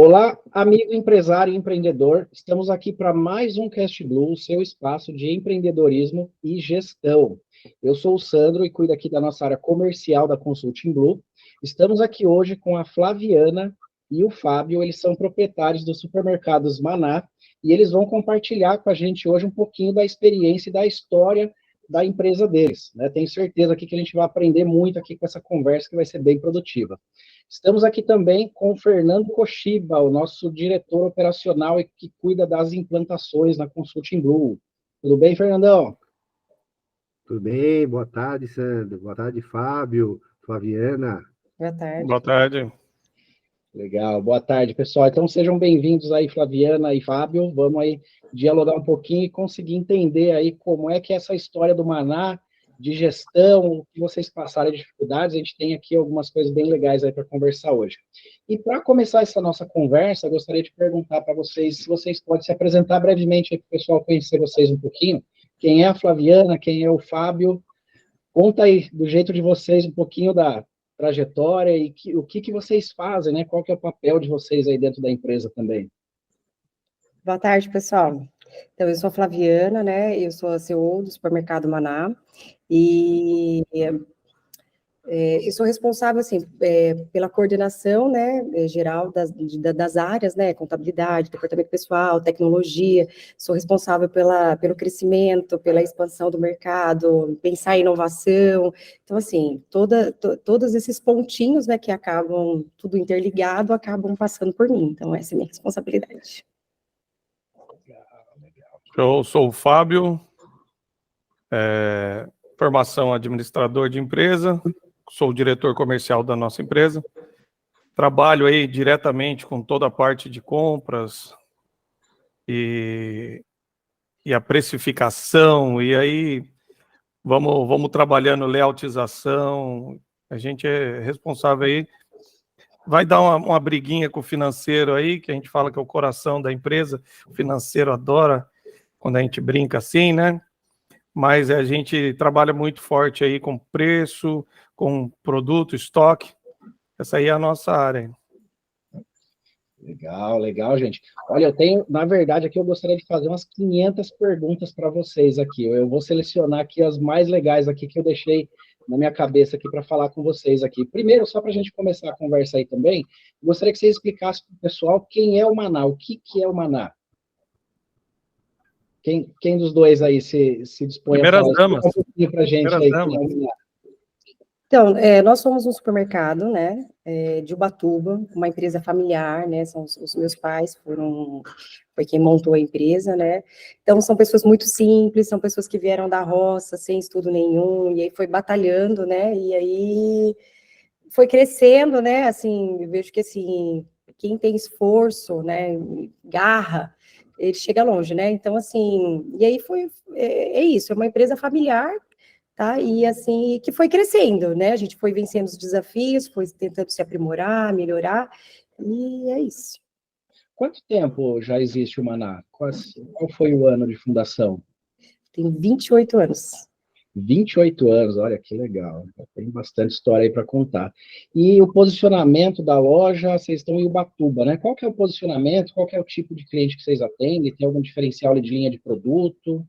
Olá, amigo empresário e empreendedor. Estamos aqui para mais um Cast Blue, seu espaço de empreendedorismo e gestão. Eu sou o Sandro e cuido aqui da nossa área comercial da Consulting Blue. Estamos aqui hoje com a Flaviana e o Fábio. Eles são proprietários dos supermercados Maná e eles vão compartilhar com a gente hoje um pouquinho da experiência e da história da empresa deles, né? Tenho certeza aqui que a gente vai aprender muito aqui com essa conversa que vai ser bem produtiva. Estamos aqui também com o Fernando Koshiba, o nosso diretor operacional e que cuida das implantações na Consulting Blue. Tudo bem, Fernandão? Tudo bem, boa tarde, Sandro. Boa tarde, Fábio, Flaviana. Boa tarde. Boa tarde. Legal, boa tarde, pessoal. Então sejam bem-vindos aí, Flaviana e Fábio. Vamos aí dialogar um pouquinho e conseguir entender aí como é que é essa história do Maná, de gestão, o que vocês passaram de dificuldades. A gente tem aqui algumas coisas bem legais aí para conversar hoje. E para começar essa nossa conversa, eu gostaria de perguntar para vocês se vocês podem se apresentar brevemente aí para o pessoal conhecer vocês um pouquinho. Quem é a Flaviana, quem é o Fábio? Conta aí, do jeito de vocês, um pouquinho da trajetória e o que vocês fazem, né? Qual que é o papel de vocês aí dentro da empresa também? Boa tarde, pessoal. Então, eu sou a Flaviana, né? Eu sou a CEO do Supermercado Maná e eu sou responsável, assim, pela coordenação, né, geral das áreas, né, contabilidade, departamento pessoal, tecnologia. Sou responsável pelo crescimento, pela expansão do mercado, pensar em inovação. Então, assim, todos esses pontinhos, né, que acabam tudo interligado, acabam passando por mim. Então, essa é a minha responsabilidade. Eu sou o Fábio, formação administrador de empresa, sou o diretor comercial da nossa empresa, trabalho aí diretamente com toda a parte de compras e a precificação, e aí vamos trabalhando layoutização. A gente é responsável aí, vai dar uma briguinha com o financeiro aí, que a gente fala que é o coração da empresa. O financeiro adora quando a gente brinca assim, né? Mas a gente trabalha muito forte aí com preço, com produto, estoque. Essa aí é a nossa área. Legal, legal, gente. Olha, eu tenho, na verdade, aqui eu gostaria de fazer umas 500 perguntas para vocês aqui. Eu vou selecionar aqui as mais legais aqui que eu deixei na minha cabeça aqui para falar com vocês aqui. Primeiro, só para a gente começar a conversa aí também, gostaria que vocês explicassem para o pessoal quem é o Maná, o que é o Maná. Quem dos dois aí se dispõe a falar? Damas. Um pouquinho para a gente aí. Então, nós somos um supermercado, né, de Ubatuba, uma empresa familiar, né, são os meus pais, foi quem montou a empresa, né, então são pessoas muito simples, são pessoas que vieram da roça, sem estudo nenhum, e aí foi batalhando, né, e aí foi crescendo, né, assim, eu vejo que, assim, quem tem esforço, né, garra, ele chega longe, né, então, assim, e aí é isso, é uma empresa familiar, tá? E assim, que foi crescendo, né? A gente foi vencendo os desafios, foi tentando se aprimorar, melhorar, e é isso. Quanto tempo já existe o Maná? Qual foi o ano de fundação? Tem 28 anos. 28 anos, olha que legal. Tem bastante história aí para contar. E o posicionamento da loja, vocês estão em Ubatuba, né? Qual que é o posicionamento? Qual que é o tipo de cliente que vocês atendem? Tem algum diferencial de linha de produto?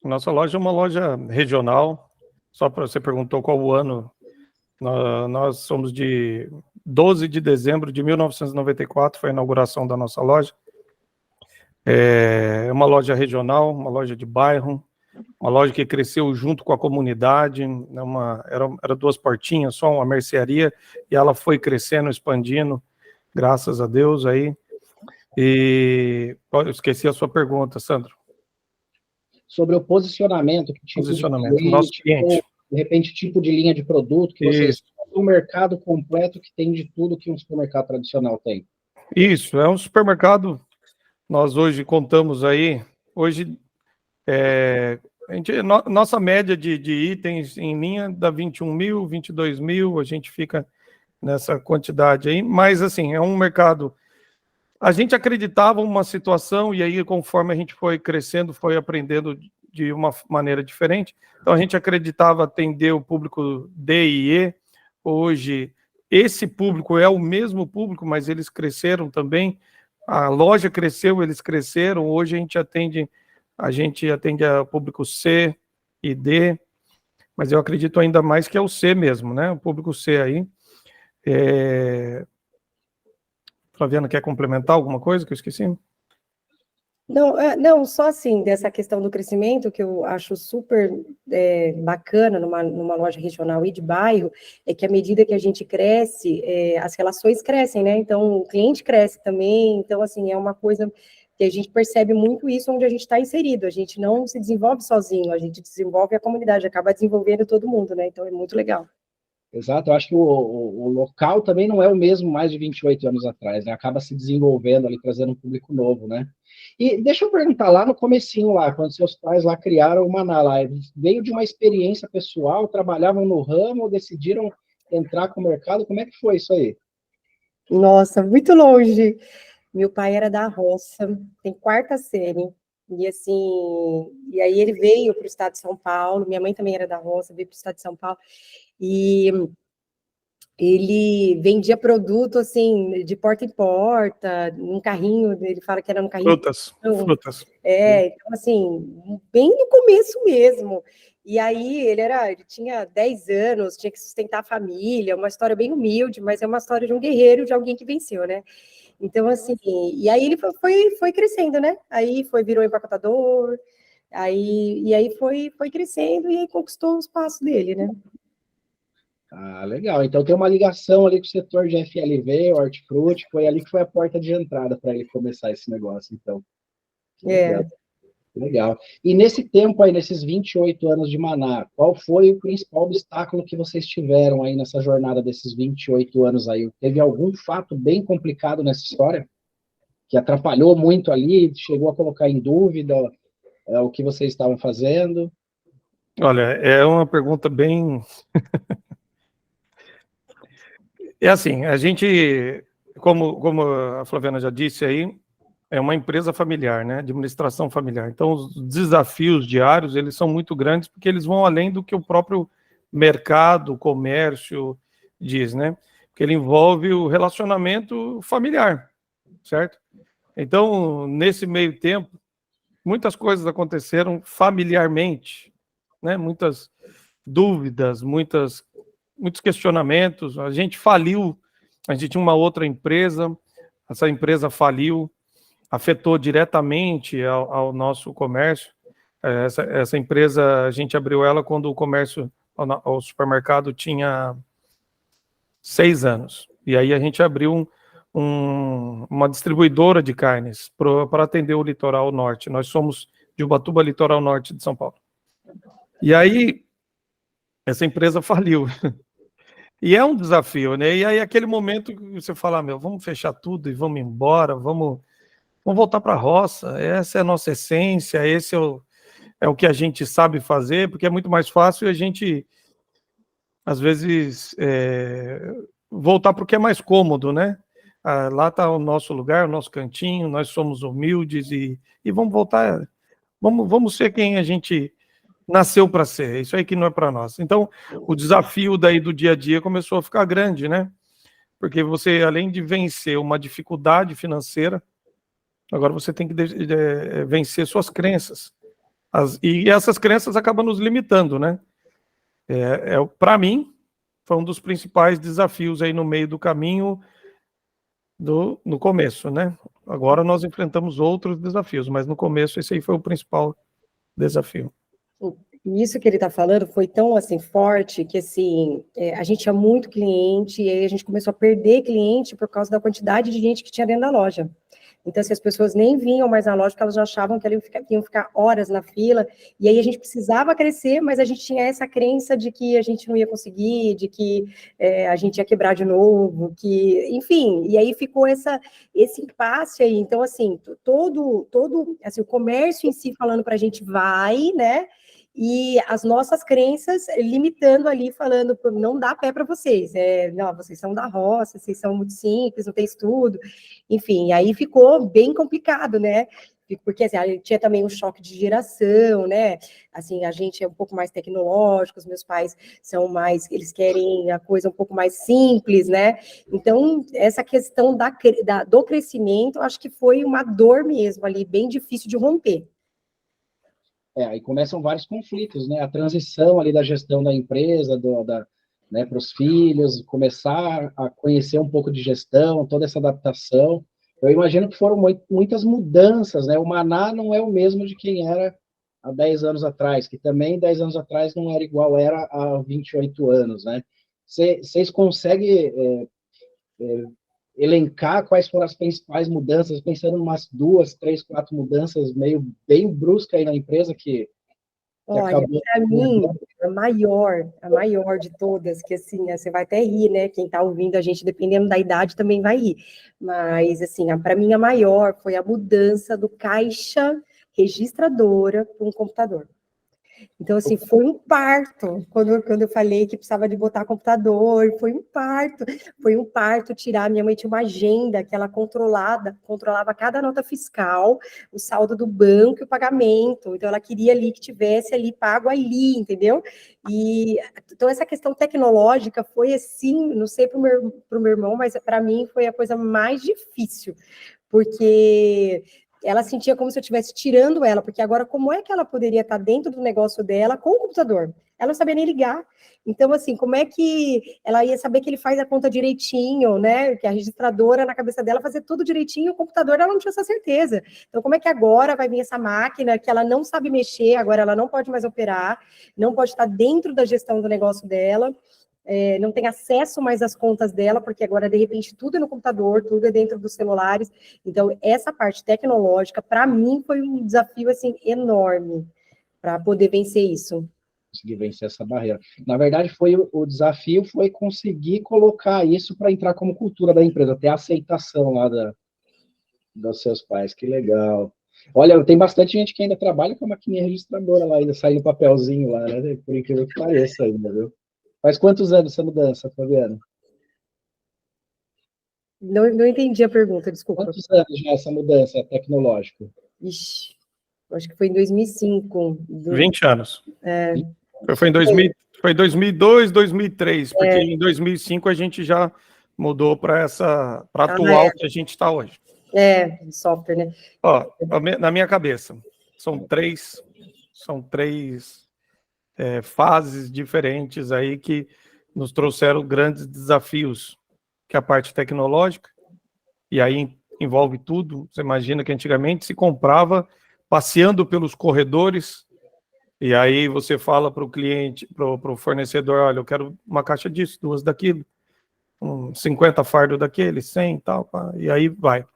Nossa loja é uma loja regional. Só para você perguntou qual o ano. Nós somos de 12 de dezembro de 1994, foi a inauguração da nossa loja. É uma loja regional, uma loja de bairro, uma loja que cresceu junto com a comunidade. Era duas portinhas, só uma mercearia, e ela foi crescendo, expandindo, graças a Deus aí. E eu esqueci a sua pergunta, Sandro. Sobre o posicionamento, que tipo de cliente, nosso cliente. Ou, de repente, tipo de linha de produto que vocês têm um mercado completo que tem de tudo que um supermercado tradicional tem. Isso, é um supermercado. Nós hoje contamos aí, nossa média de itens em linha dá 21 mil, 22 mil, a gente fica nessa quantidade aí, mas assim, é um mercado. A gente acreditava uma situação, e aí, conforme a gente foi crescendo, foi aprendendo de uma maneira diferente. Então, a gente acreditava atender o público D e E. Hoje, esse público é o mesmo público, mas eles cresceram também. A loja cresceu, eles cresceram. Hoje a gente atende a público C e D, mas eu acredito ainda mais que é o C mesmo, né? O público C aí. Flaviana, quer complementar alguma coisa que eu esqueci? Não, não, só assim, dessa questão do crescimento, que eu acho super bacana numa loja regional e de bairro, é que à medida que a gente cresce, as relações crescem, né? Então, o cliente cresce também, então, assim, é uma coisa que a gente percebe muito isso onde a gente está inserido, a gente não se desenvolve sozinho, a gente desenvolve a comunidade, acaba desenvolvendo todo mundo, né? Então, é muito legal. Exato, eu acho que o local também não é o mesmo mais de 28 anos atrás, né? Acaba se desenvolvendo ali, trazendo um público novo, né? E deixa eu perguntar, lá no comecinho lá, quando seus pais lá criaram o Maná lá, veio de uma experiência pessoal, trabalhavam no ramo, decidiram entrar com o mercado, como é que foi isso aí? Nossa, muito longe. Meu pai era da roça, tem quarta série. E assim, e aí ele veio para o estado de São Paulo, minha mãe também era da roça, veio para o estado de São Paulo, e ele vendia produto assim, de porta em porta, num carrinho, ele fala que era num carrinho. Frutas. Então assim, bem no começo mesmo. E aí ele tinha 10 anos, tinha que sustentar a família, uma história bem humilde, mas é uma história de um guerreiro, de alguém que venceu, né? Então, assim, e aí ele foi crescendo, né? Aí virou empacotador, e aí foi crescendo e aí conquistou os passos dele, né? Ah, legal. Então tem uma ligação ali com o setor de FLV, hortifruti, foi ali que foi a porta de entrada para ele começar esse negócio, então. Legal. Legal. E nesse tempo aí, nesses 28 anos de Maná, qual foi o principal obstáculo que vocês tiveram aí nessa jornada desses 28 anos aí? Teve algum fato bem complicado nessa história? Que atrapalhou muito ali, chegou a colocar em dúvida o que vocês estavam fazendo? Olha, é uma pergunta bem... É assim, a gente, como a Flaviana já disse aí, é uma empresa familiar, né? Administração familiar. Então, os desafios diários, eles são muito grandes porque eles vão além do que o próprio mercado, o comércio diz, né? Porque ele envolve o relacionamento familiar, certo? Então, nesse meio tempo, muitas coisas aconteceram familiarmente, né? Muitas dúvidas, muitos questionamentos. A gente faliu, a gente tinha uma outra empresa, essa empresa faliu, afetou diretamente ao nosso comércio. Essa empresa, a gente abriu ela quando o comércio, o supermercado tinha 6 anos. E aí a gente abriu uma distribuidora de carnes para atender o litoral norte. Nós somos de Ubatuba, litoral norte de São Paulo. E aí, essa empresa faliu. E é um desafio, né? E aí, aquele momento que você fala, vamos fechar tudo e vamos embora, vamos voltar para a roça. Essa é a nossa essência, esse é o que a gente sabe fazer, porque é muito mais fácil a gente, às vezes, voltar para o que é mais cômodo, né? Lá está o nosso lugar, o nosso cantinho, nós somos humildes e vamos voltar, vamos ser quem a gente nasceu para ser, isso aí que não é para nós. Então, o desafio daí do dia a dia começou a ficar grande, né? Porque você, além de vencer uma dificuldade financeira, agora você tem que vencer suas crenças. E essas crenças acabam nos limitando, né? Para mim, foi um dos principais desafios aí no meio do caminho, no começo, né? Agora nós enfrentamos outros desafios, mas no começo esse aí foi o principal desafio. Isso que ele está falando foi tão, assim, forte que, assim, a gente tinha muito cliente e aí a gente começou a perder cliente por causa da quantidade de gente que tinha dentro da loja. Então, assim, as pessoas nem vinham mais na loja porque elas já achavam que iam ficar horas na fila, e aí a gente precisava crescer, mas a gente tinha essa crença de que a gente não ia conseguir, de que a gente ia quebrar de novo, enfim, e aí ficou esse impasse aí. Então, assim, todo assim, o comércio em si falando para a gente vai, né? E as nossas crenças limitando ali, falando, não dá pé para vocês, não, vocês são da roça, vocês são muito simples, não tem estudo, enfim, aí ficou bem complicado, né? porque assim, tinha também um choque de geração, né? Assim, a gente é um pouco mais tecnológico, os meus pais são mais, eles querem a coisa um pouco mais simples, né? Então, essa questão do crescimento, acho que foi uma dor mesmo ali, bem difícil de romper. Aí começam vários conflitos, né? A transição ali da gestão da empresa, né, para os filhos, começar a conhecer um pouco de gestão, toda essa adaptação. Eu imagino que foram muitas mudanças, né? O Maná não é o mesmo de quem era há 10 anos atrás, que também 10 anos atrás não era igual era há 28 anos, né? Vocês conseguem elencar quais foram as principais mudanças, pensando em umas 2, 3, 4 mudanças meio bem bruscas aí na empresa que Olha, acabou... para mim, a maior de todas, que assim, você vai até rir, né? Quem está ouvindo a gente, dependendo da idade, também vai rir. Mas, assim, para mim, a maior foi a mudança do caixa registradora para um computador. Então, assim, foi um parto, quando eu falei que precisava de botar computador, foi um parto tirar, minha mãe tinha uma agenda que ela controlava cada nota fiscal, o saldo do banco e o pagamento, então ela queria ali que tivesse ali pago ali, entendeu? E então essa questão tecnológica foi assim, não sei para o meu irmão, mas para mim foi a coisa mais difícil, porque ela sentia como se eu estivesse tirando ela, porque agora como é que ela poderia estar dentro do negócio dela com o computador? Ela não sabia nem ligar. Então, assim, como é que ela ia saber que ele faz a conta direitinho, né? Que a registradora, na cabeça dela, fazia tudo direitinho, o computador, ela não tinha essa certeza. Então, como é que agora vai vir essa máquina que ela não sabe mexer, agora ela não pode mais operar, não pode estar dentro da gestão do negócio dela, não tem acesso mais às contas dela, porque agora, de repente, tudo é no computador, tudo é dentro dos celulares. Então, essa parte tecnológica, para mim, foi um desafio, assim, enorme para poder vencer isso. Conseguir vencer essa barreira. Na verdade, o desafio foi conseguir colocar isso para entrar como cultura da empresa, ter a aceitação lá dos seus pais. Que legal. Olha, tem bastante gente que ainda trabalha com a maquininha registradora lá, ainda sai no papelzinho lá, né? Por incrível que pareça ainda, viu? Faz quantos anos essa mudança, Fabiana? Não entendi a pergunta, desculpa. Quantos anos já essa mudança tecnológica? Ixi, acho que foi em 2005. 20 anos. Foi em 2002, 2003, porque em 2005 a gente já mudou para a atual que a gente está hoje. Software, né? Ó, na minha cabeça, são três fases diferentes aí que nos trouxeram grandes desafios, que é a parte tecnológica, e aí envolve tudo. Você imagina que antigamente se comprava passeando pelos corredores, e aí você fala para o cliente, para o fornecedor, olha, eu quero uma caixa disso, 2 daquilo, 50 fardo daquele, 100 e tal, e aí vai.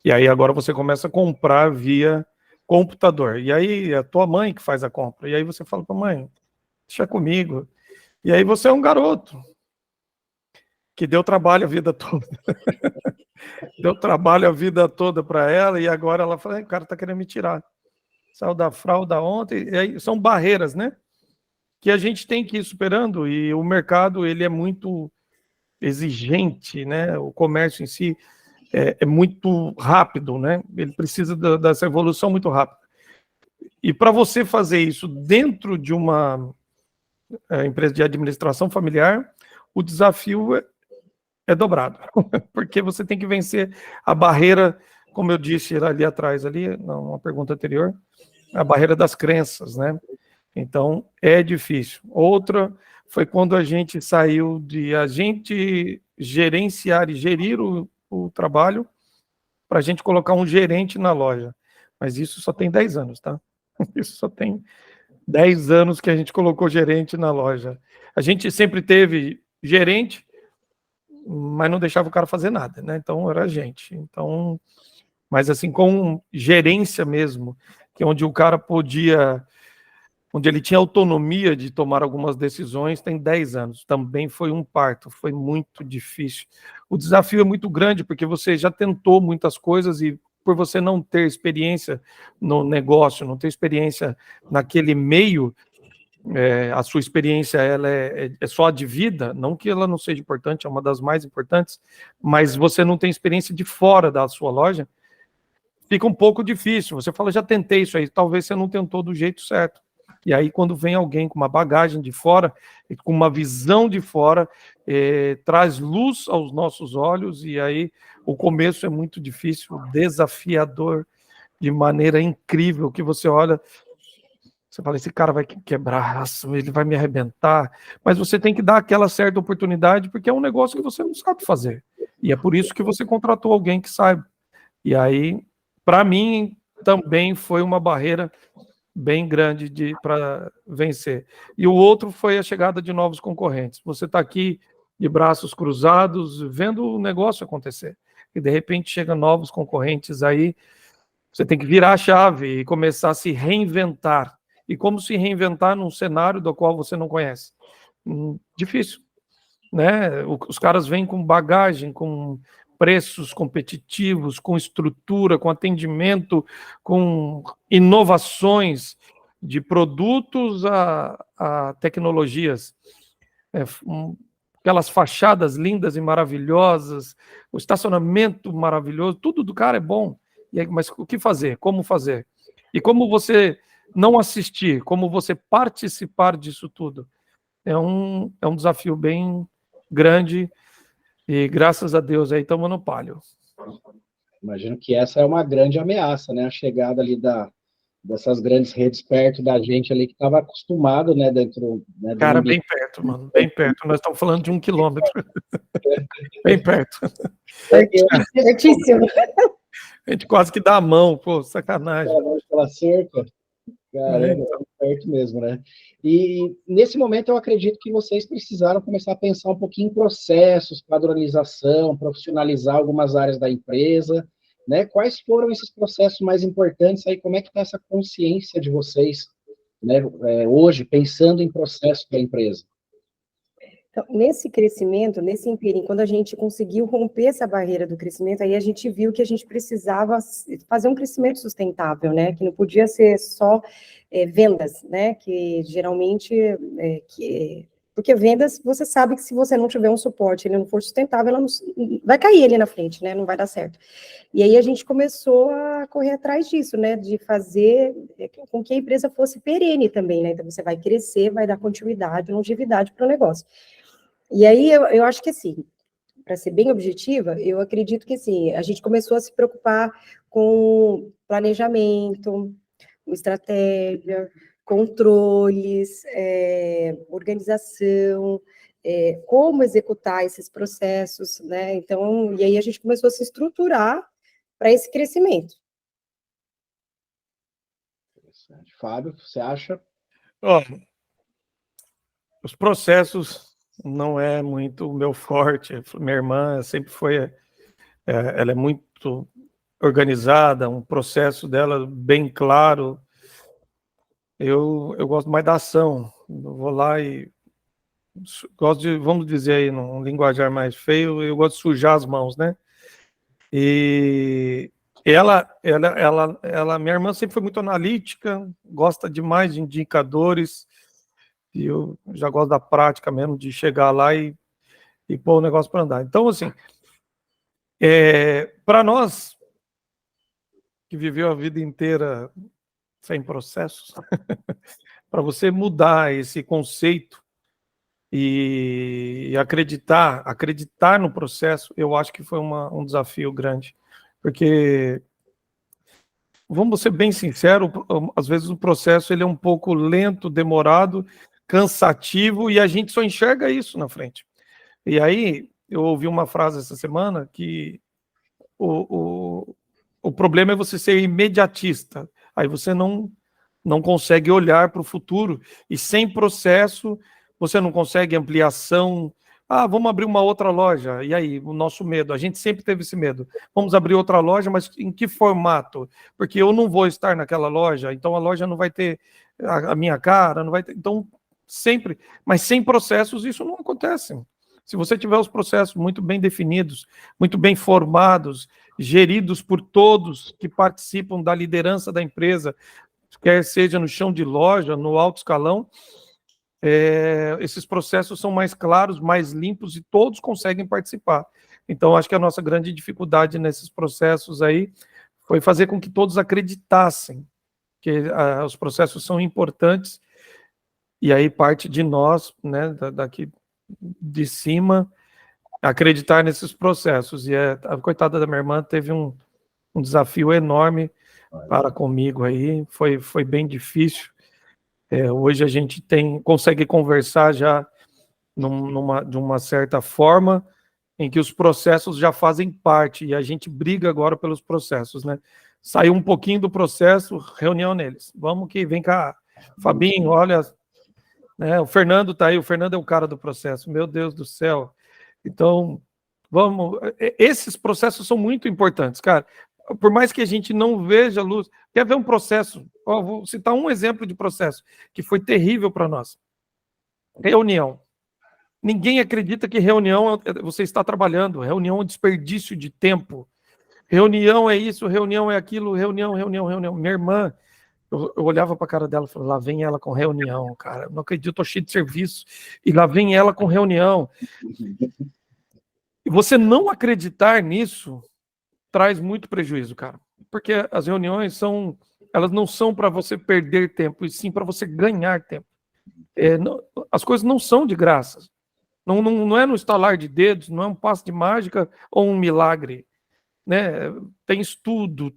E aí agora você começa a comprar via computador. E aí é a tua mãe que faz a compra. E aí você fala para a mãe, deixa comigo. E aí você é um garoto que deu trabalho a vida toda. Deu trabalho a vida toda para ela e agora ela fala, o cara está querendo me tirar. Saiu da fralda ontem. E aí são barreiras, né? Que a gente tem que ir superando e o mercado ele é muito exigente, né? O comércio em si é muito rápido, né? Ele precisa dessa evolução muito rápida. E para você fazer isso dentro de uma empresa de administração familiar, o desafio é dobrado, porque você tem que vencer a barreira, como eu disse ali atrás, uma pergunta anterior, a barreira das crenças, né? Então, é difícil. Outra foi quando a gente saiu de a gente gerenciar e gerir o trabalho para a gente colocar um gerente na loja. Mas isso só tem 10 anos, tá? Isso só tem 10 anos que a gente colocou gerente na loja. A gente sempre teve gerente, mas não deixava o cara fazer nada, né? Então, era a gente. Então, mas assim, com gerência mesmo, que é onde o cara podia... onde ele tinha autonomia de tomar algumas decisões, tem 10 anos. Também foi um parto, foi muito difícil. O desafio é muito grande, porque você já tentou muitas coisas e por você não ter experiência no negócio, não ter experiência naquele meio, a sua experiência ela é só a de vida, não que ela não seja importante, é uma das mais importantes, mas você não tem experiência de fora da sua loja, fica um pouco difícil. Você fala, já tentei isso aí, talvez você não tentou do jeito certo. E aí, quando vem alguém com uma bagagem de fora, com uma visão de fora, traz luz aos nossos olhos, e aí o começo é muito difícil, desafiador, de maneira incrível, que você olha, você fala, esse cara vai quebrar, ele vai me arrebentar, mas você tem que dar aquela certa oportunidade, porque é um negócio que você não sabe fazer, e é por isso que você contratou alguém que saiba. E aí, para mim, também foi uma barreira bem grande para vencer. E o outro foi a chegada de novos concorrentes. Você está aqui de braços cruzados, vendo o negócio acontecer, e de repente chegam novos concorrentes aí, você tem que virar a chave e começar a se reinventar. E como se reinventar num cenário do qual você não conhece? Difícil, né? Os caras vêm com bagagem, com preços competitivos, com estrutura, com atendimento, com inovações de produtos a tecnologias. Aquelas fachadas lindas e maravilhosas, o estacionamento maravilhoso, tudo do cara é bom. E aí, mas o que fazer? Como fazer? E como você não assistir, como você participar disso tudo? É um desafio bem grande e graças a Deus aí estamos no palio. Imagino que essa é uma grande ameaça, né? A chegada ali dessas grandes redes perto da gente ali que estava acostumado, né? Dentro, né, do cara, ambiente. bem perto, mano, bem perto. Nós estamos falando de 1 quilômetro. Bem perto. Certíssimo. A gente quase que dá a mão, pô, sacanagem. Pela cerca. Caramba, perto mesmo, né? E nesse momento eu acredito que vocês precisaram começar a pensar um pouquinho em processos, padronização, profissionalizar algumas áreas da empresa, né? Quais foram esses processos mais importantes aí? Como é que está essa consciência de vocês, né? Hoje, pensando em processo da empresa? Então, nesse crescimento, nesse inteirinho, quando a gente conseguiu romper essa barreira do crescimento, aí a gente viu que a gente precisava fazer um crescimento sustentável, né? Que não podia ser só vendas, né? Que geralmente, porque vendas, você sabe que se você não tiver um suporte, ele não for sustentável, ela não, vai cair ali na frente, né? Não vai dar certo. E aí a gente começou a correr atrás disso, né? De fazer com que a empresa fosse perene também, né? Então você vai crescer, vai dar continuidade, longevidade para o negócio. E aí, eu acho que, assim, para ser bem objetiva, eu acredito que, assim, a gente começou a se preocupar com planejamento, com estratégia, controles, organização, como executar esses processos, né? Então, e aí a gente começou a se estruturar para esse crescimento. Interessante. Fábio, você acha? Ó, os processos não é muito o meu forte. Minha irmã sempre foi, ela é muito organizada, um processo dela bem claro. Eu gosto mais da ação. Eu vou lá e gosto de, vamos dizer aí, num linguajar mais feio, eu gosto de sujar as mãos, né? E minha irmã sempre foi muito analítica, gosta demais de indicadores, e eu já gosto da prática mesmo, de chegar lá e pôr o negócio para andar. Então, assim, para nós, que viveu a vida inteira sem processos, para você mudar esse conceito e acreditar no processo, eu acho que foi um desafio grande, porque, vamos ser bem sinceros, às vezes o processo ele é um pouco lento, demorado, cansativo, e a gente só enxerga isso na frente. E aí, eu ouvi uma frase essa semana que o problema é você ser imediatista, aí você não consegue olhar para o futuro, e sem processo você não consegue ampliação. Vamos abrir uma outra loja, e aí, o nosso medo, a gente sempre teve esse medo, vamos abrir outra loja, mas em que formato? Porque eu não vou estar naquela loja, então a loja não vai ter a minha cara, não vai ter, então sempre, mas sem processos isso não acontece. Se você tiver os processos muito bem definidos, muito bem formados, geridos por todos que participam da liderança da empresa, quer seja no chão de loja, no alto escalão, esses processos são mais claros, mais limpos e todos conseguem participar. Então, acho que a nossa grande dificuldade nesses processos aí foi fazer com que todos acreditassem que os processos são importantes, e aí parte de nós, né, daqui de cima, acreditar nesses processos. E a coitada da minha irmã teve um desafio enorme para comigo aí, foi bem difícil. Hoje a gente consegue conversar já de uma certa forma, em que os processos já fazem parte, e a gente briga agora pelos processos, né? Saiu um pouquinho do processo, reunião neles. Vamos que vem cá, Fabinho, olha, né, o Fernando tá aí, o Fernando é o cara do processo, meu Deus do céu. Então, esses processos são muito importantes, cara. Por mais que a gente não veja luz, quer ver um processo? Vou citar um exemplo de processo que foi terrível para nós. Reunião. Ninguém acredita que reunião você está trabalhando. Reunião é um desperdício de tempo. Reunião é isso, reunião é aquilo, reunião. Minha irmã, eu olhava para a cara dela e falava, lá vem ela com reunião, cara. Eu não acredito, estou cheio de serviço. E lá vem ela com reunião. E você não acreditar nisso traz muito prejuízo, cara. Porque as reuniões elas não são para você perder tempo, e sim para você ganhar tempo. As coisas não são de graça. Não é no estalar de dedos, não é um passe de mágica ou um milagre, né? Tem estudo,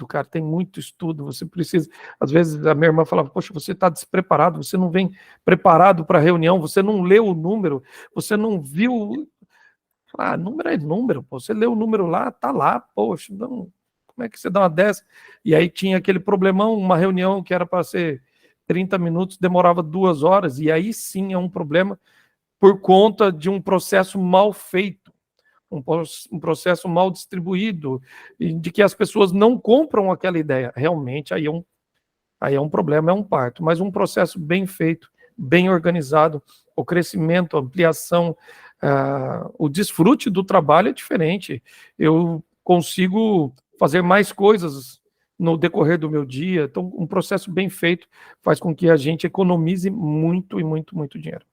cara, tem muito estudo. Você precisa. Às vezes a minha irmã falava, poxa, você está despreparado, você não vem preparado para a reunião, você não leu o número, você não viu. Número é número, pô. Você lê o número lá, tá lá, poxa, não, como é que você dá uma dessa? E aí tinha aquele problemão, uma reunião que era para ser 30 minutos, demorava 2 horas, e aí sim é um problema por conta de um processo mal feito, um processo mal distribuído, e de que as pessoas não compram aquela ideia. Realmente, aí é um problema, é um parto, mas um processo bem feito, bem organizado, o crescimento, a ampliação, o desfrute do trabalho é diferente. Eu consigo fazer mais coisas no decorrer do meu dia. Então, um processo bem feito faz com que a gente economize muito e muito, muito dinheiro.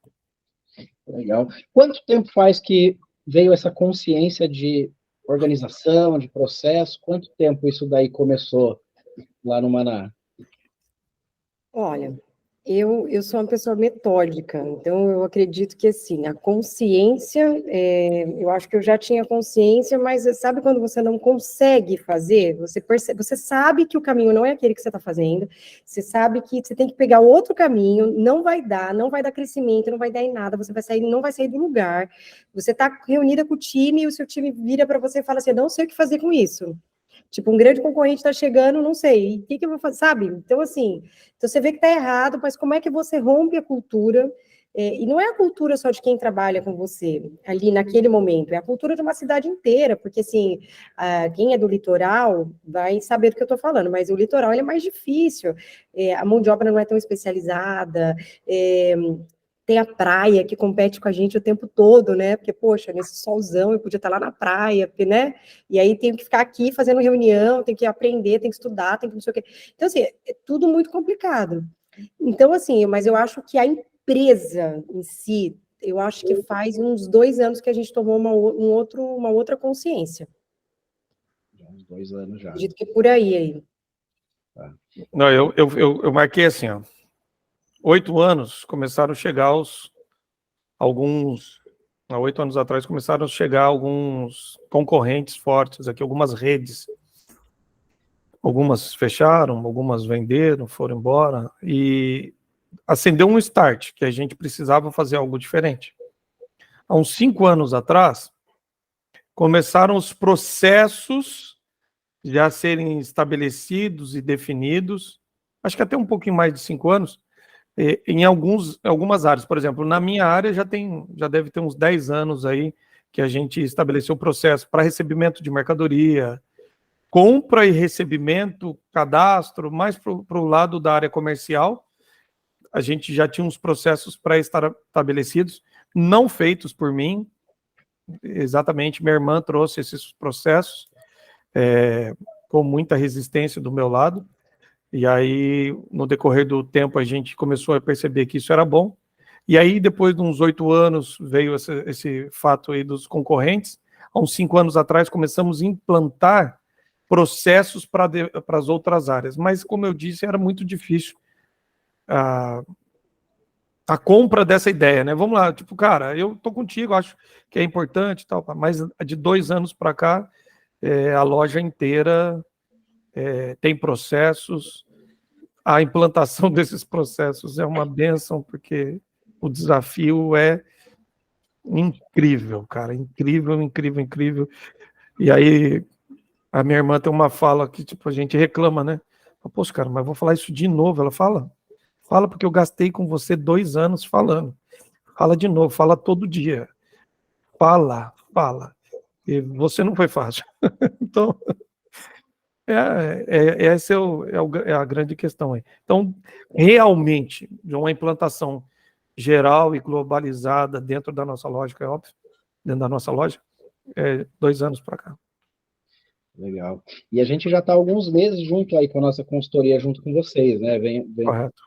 Legal. Quanto tempo faz que veio essa consciência de organização, de processo? Quanto tempo isso daí começou lá no Maná? Olha, eu sou uma pessoa metódica, então eu acredito que, assim, a consciência, eu acho que eu já tinha consciência, mas sabe quando você não consegue fazer? Você sabe que o caminho não é aquele que você está fazendo, você sabe que você tem que pegar outro caminho, não vai dar crescimento, não vai dar em nada, você não vai sair do lugar, você está reunida com o time e o seu time vira para você e fala assim, eu não sei o que fazer com isso. Tipo, um grande concorrente está chegando, não sei, o que eu vou fazer, sabe? Então, assim, você vê que está errado, mas como é que você rompe a cultura? E não é a cultura só de quem trabalha com você ali naquele momento, é a cultura de uma cidade inteira, porque, assim, quem é do litoral vai saber do que eu estou falando, mas o litoral ele é mais difícil, a mão de obra não é tão especializada, tem a praia que compete com a gente o tempo todo, né? Porque, poxa, nesse solzão eu podia estar lá na praia, porque, né? E aí tenho que ficar aqui fazendo reunião, tenho que aprender, tenho que estudar, tenho que não sei o quê. Então, assim, é tudo muito complicado. Então, assim, mas eu acho que a empresa em si, eu acho que faz uns 2 anos que a gente tomou uma outra consciência. Uns 2 anos já. Acredito que é por aí. Não, eu marquei assim, ó. 8 anos começaram a chegar há 8 anos atrás começaram a chegar alguns concorrentes fortes aqui, algumas redes. Algumas fecharam, algumas venderam, foram embora, e acendeu um start, que a gente precisava fazer algo diferente. Há uns 5 anos atrás, começaram os processos já a serem estabelecidos e definidos, acho que até um pouquinho mais de 5 anos, em algumas áreas. Por exemplo, na minha área já deve ter uns 10 anos aí que a gente estabeleceu o processo para recebimento de mercadoria, compra e recebimento, cadastro, mais para o lado da área comercial. A gente já tinha uns processos pré-estabelecidos, não feitos por mim, exatamente, minha irmã trouxe esses processos, com muita resistência do meu lado, e aí, no decorrer do tempo, a gente começou a perceber que isso era bom, e aí, depois de uns 8 anos, veio esse fato aí dos concorrentes. Há uns 5 anos atrás, começamos a implantar processos para as outras áreas. Mas, como eu disse, era muito difícil a compra dessa ideia, né? Vamos lá, tipo, cara, eu tô contigo, acho que é importante e tal, mas de 2 anos para cá, a loja inteira tem processos, a implantação desses processos é uma bênção, porque o desafio é incrível, cara, incrível, incrível, incrível. E aí, a minha irmã tem uma fala que, tipo, a gente reclama, né? Poxa, cara, mas vou falar isso de novo. Ela fala porque eu gastei com você 2 anos falando. Fala de novo, fala todo dia. Fala. E você não foi fácil. Então, essa é a grande questão aí. Então, realmente, de uma implantação geral e globalizada dentro da nossa lógica, é óbvio, dentro da nossa loja, 2 anos para cá. Legal. E a gente já está há alguns meses junto aí com a nossa consultoria, junto com vocês, né? Vem Correto.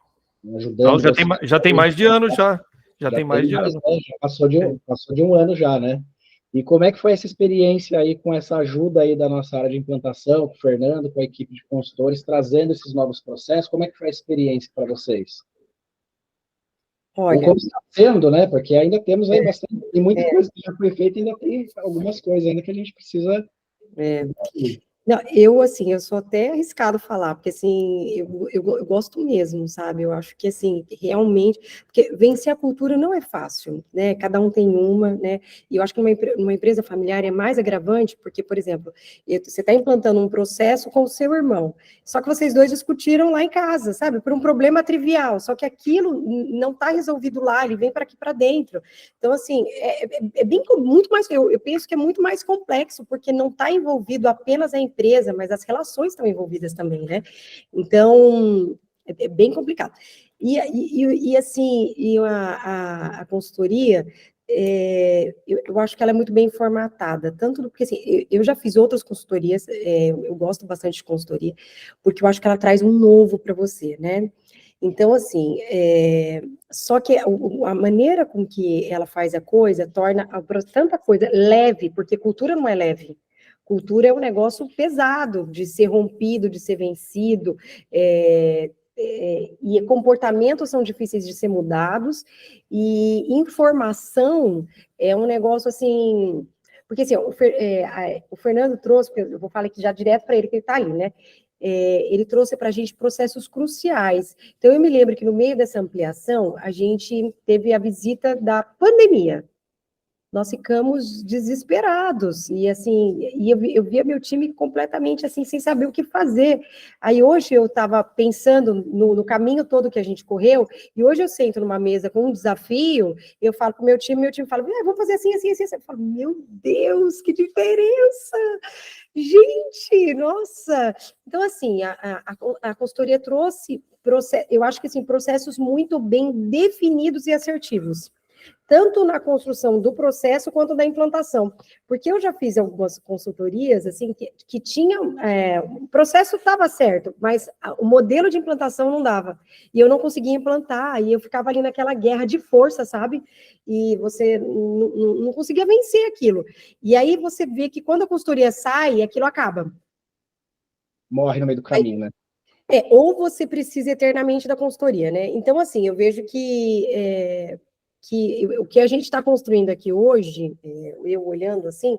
ajudando Não, vocês. já tem mais de ano já. Já tem mais de mais, ano. né? Já passou de um ano já, né? E como é que foi essa experiência aí com essa ajuda aí da nossa área de implantação, com o Fernando, com a equipe de consultores, trazendo esses novos processos? Como é que foi a experiência para vocês? Olha, como está sendo, né? Porque ainda temos aí bastante, tem muita coisa que já foi feita, ainda tem algumas coisas ainda que a gente precisa. Não, eu, assim, eu sou até arriscado falar, porque, assim, eu gosto mesmo, sabe? Eu acho que, assim, realmente, porque vencer a cultura não é fácil, né? Cada um tem uma, né? E eu acho que numa empresa familiar é mais agravante, porque, por exemplo, você está implantando um processo com o seu irmão, só que vocês dois discutiram lá em casa, sabe? Por um problema trivial, só que aquilo não está resolvido lá, ele vem para aqui para dentro. Então, assim, muito mais, eu penso que é muito mais complexo, porque não está envolvido apenas a empresa, mas as relações estão envolvidas também, né? Então, é bem complicado. E assim, a consultoria, eu acho que ela é muito bem formatada, tanto porque, assim, eu já fiz outras consultorias, eu gosto bastante de consultoria, porque eu acho que ela traz um novo para você, né? Então, assim, só que a maneira com que ela faz a coisa torna tanta coisa leve, porque cultura não é leve. Cultura é um negócio pesado de ser rompido, de ser vencido, e comportamentos são difíceis de ser mudados, e informação é um negócio assim. Porque assim, o Fernando trouxe, porque eu vou falar aqui já direto para ele, que ele está ali, né? Ele trouxe para a gente processos cruciais. Então, eu me lembro que no meio dessa ampliação, a gente teve a visita da pandemia. Nós ficamos desesperados, e assim, eu via meu time completamente assim, sem saber o que fazer. Aí hoje eu estava pensando no caminho todo que a gente correu, e hoje eu sento numa mesa com um desafio, eu falo para o meu time fala, vamos fazer assim, assim, assim. Eu falo, meu Deus, que diferença! Gente, nossa! Então, assim, a consultoria trouxe, eu acho que assim, processos muito bem definidos e assertivos, tanto na construção do processo quanto da implantação. Porque eu já fiz algumas consultorias, assim, que tinham, o processo estava certo, mas o modelo de implantação não dava. E eu não conseguia implantar, e eu ficava ali naquela guerra de força, sabe? E você não conseguia vencer aquilo. E aí você vê que quando a consultoria sai, aquilo acaba. Morre no meio do caminho, né? Ou você precisa eternamente da consultoria, né? Então, assim, eu vejo que o que a gente está construindo aqui hoje, eu olhando assim,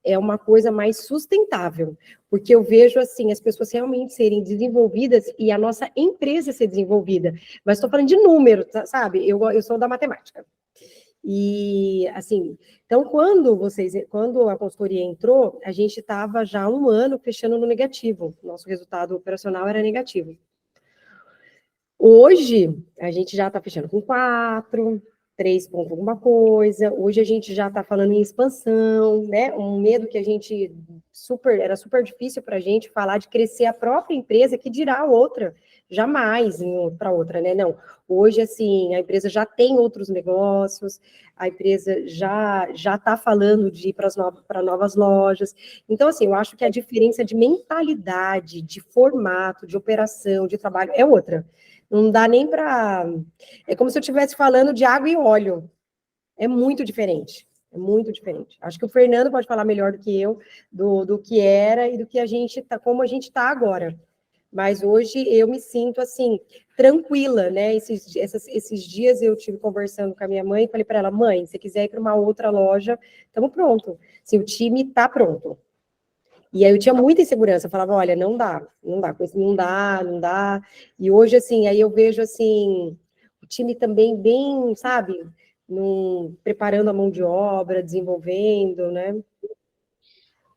é uma coisa mais sustentável, porque eu vejo assim as pessoas realmente serem desenvolvidas e a nossa empresa ser desenvolvida. Mas estou falando de número, sabe? Eu sou da matemática. E assim, então quando a consultoria entrou, a gente estava já há 1 ano fechando no negativo. Nosso resultado operacional era negativo. Hoje, a gente já está fechando com 4, 3 pontos alguma coisa. Hoje a gente já está falando em expansão, né? Um medo que a gente era super difícil para a gente falar de crescer a própria empresa, que dirá a outra, jamais para outra, né? Não. Hoje, assim, a empresa já tem outros negócios, a empresa já está falando de ir para novas lojas. Então, assim, eu acho que a diferença de mentalidade, de formato, de operação, de trabalho é outra. Não dá nem para... É como se eu estivesse falando de água e óleo. É muito diferente. É muito diferente. Acho que o Fernando pode falar melhor do que eu, do que era e do que a gente tá, como a gente está agora. Mas hoje eu me sinto, assim, tranquila, né? Esses dias eu tive conversando com a minha mãe e falei para ela, mãe, se quiser ir para uma outra loja, estamos pronto. Se o time está pronto. E aí eu tinha muita insegurança, eu falava, olha, não dá, não dá. E hoje, assim, aí eu vejo, assim, o time também bem, sabe, preparando a mão de obra, desenvolvendo, né?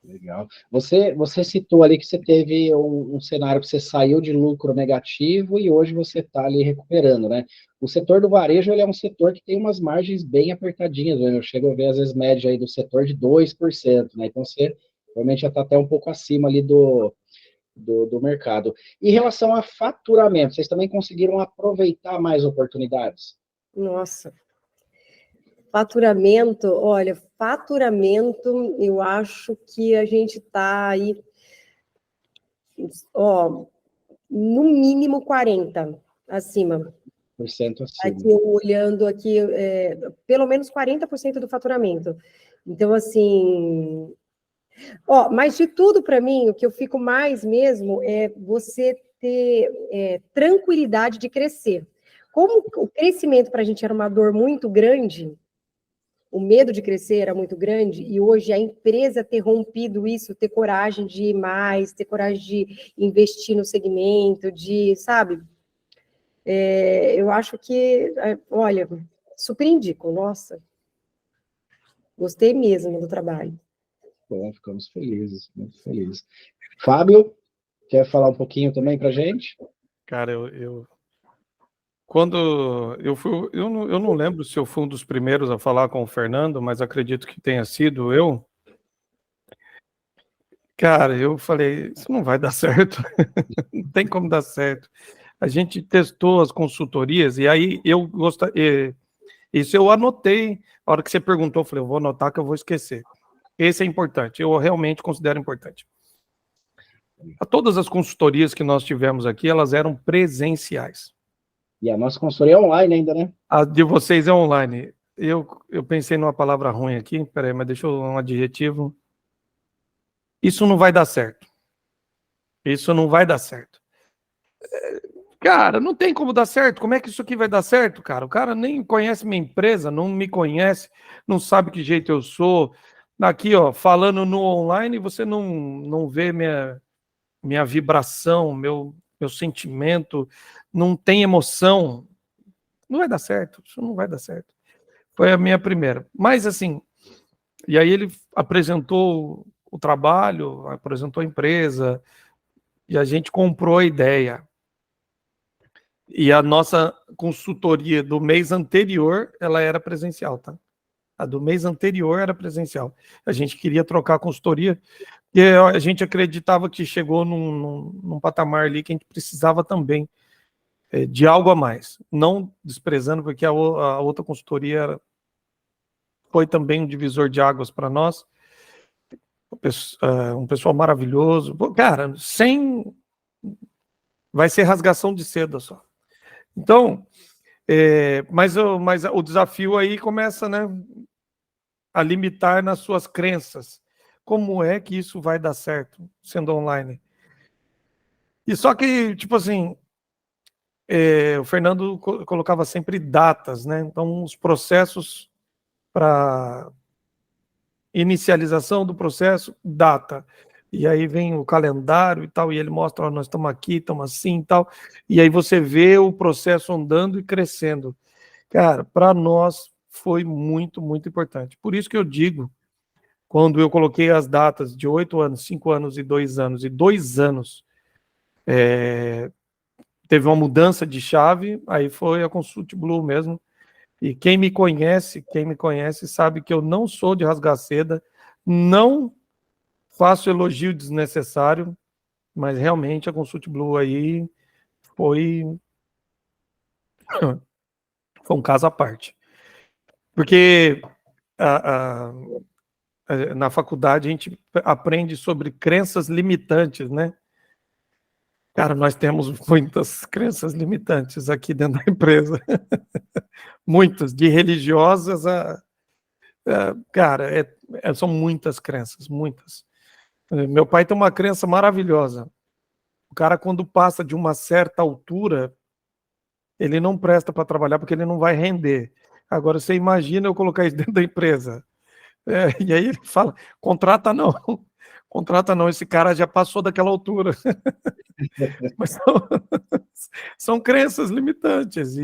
Legal. Você citou ali que você teve um cenário que você saiu de lucro negativo e hoje você está ali recuperando, né? O setor do varejo, ele é um setor que tem umas margens bem apertadinhas, né? Eu chego a ver, às vezes, média aí do setor de 2%, né? Então, você realmente já está até um pouco acima ali do mercado. Em relação a faturamento, vocês também conseguiram aproveitar mais oportunidades? Nossa, faturamento, olha, faturamento, eu acho que a gente está aí, ó, no mínimo 40 acima. Por cento acima. Aqui eu olhando aqui, pelo menos 40% do faturamento. Então, assim, ó, mas de tudo para mim, o que eu fico mais mesmo é você ter tranquilidade de crescer. Como o crescimento para a gente era uma dor muito grande, o medo de crescer era muito grande, e hoje a empresa ter rompido isso, ter coragem de ir mais, ter coragem de investir no segmento, de, sabe? Eu acho que, olha, super indico, nossa, gostei mesmo do trabalho. Bom, ficamos felizes, muito felizes. Fábio, quer falar um pouquinho também para a gente? Cara, quando eu fui, eu não lembro se eu fui um dos primeiros a falar com o Fernando, mas acredito que tenha sido eu. Cara, eu falei, isso não vai dar certo, não tem como dar certo. A gente testou as consultorias e aí isso eu anotei. A hora que você perguntou, eu falei, eu vou anotar que eu vou esquecer. Esse é importante, eu realmente considero importante. Todas as consultorias que nós tivemos aqui, elas eram presenciais. E a nossa consultoria é online ainda, né? A de vocês é online. Eu pensei numa palavra ruim aqui, peraí, mas deixa eu um adjetivo. Isso não vai dar certo. Isso não vai dar certo. Cara, não tem como dar certo. Como é que isso aqui vai dar certo, cara? O cara nem conhece minha empresa, não me conhece, não sabe que jeito eu sou. Aqui, ó, falando no online, você não vê minha vibração, meu sentimento, não tem emoção. Não vai dar certo, isso não vai dar certo. Foi a minha primeira. Mas, assim, e aí ele apresentou o trabalho, apresentou a empresa, e a gente comprou a ideia. E a nossa consultoria do mês anterior, ela era presencial, tá? A do mês anterior era presencial. A gente queria trocar a consultoria, porque a gente acreditava que chegou num patamar ali que a gente precisava também de algo a mais. Não desprezando, porque a outra consultoria foi também um divisor de águas para nós. Um pessoal maravilhoso. Cara, vai ser rasgação de seda só. Então, mas o desafio aí começa, né, a limitar nas suas crenças. Como é que isso vai dar certo sendo online? E só que, tipo assim, o Fernando colocava sempre datas, né? Então, os processos para inicialização do processo, data. E aí vem o calendário e tal, e ele mostra, ó, nós estamos aqui, estamos assim e tal. E aí você vê o processo andando e crescendo. Cara, para nós foi muito, muito importante. Por isso que eu digo, quando eu coloquei as datas de 8 anos, 5 anos e 2 anos, e 2 anos, teve uma mudança de chave, aí foi a Consult Blue mesmo. E quem me conhece sabe que eu não sou de rasgar seda, não faço elogio desnecessário, mas realmente a Consult Blue aí foi um caso à parte. Porque na faculdade a gente aprende sobre crenças limitantes, né? Cara, nós temos muitas crenças limitantes aqui dentro da empresa. Muitas, de religiosas Cara, são muitas crenças, muitas. Meu pai tem uma crença maravilhosa. O cara, quando passa de uma certa altura, ele não presta para trabalhar porque ele não vai render. Agora, você imagina eu colocar isso dentro da empresa. E aí ele fala, contrata não. Contrata não, esse cara já passou daquela altura. Mas são crenças limitantes.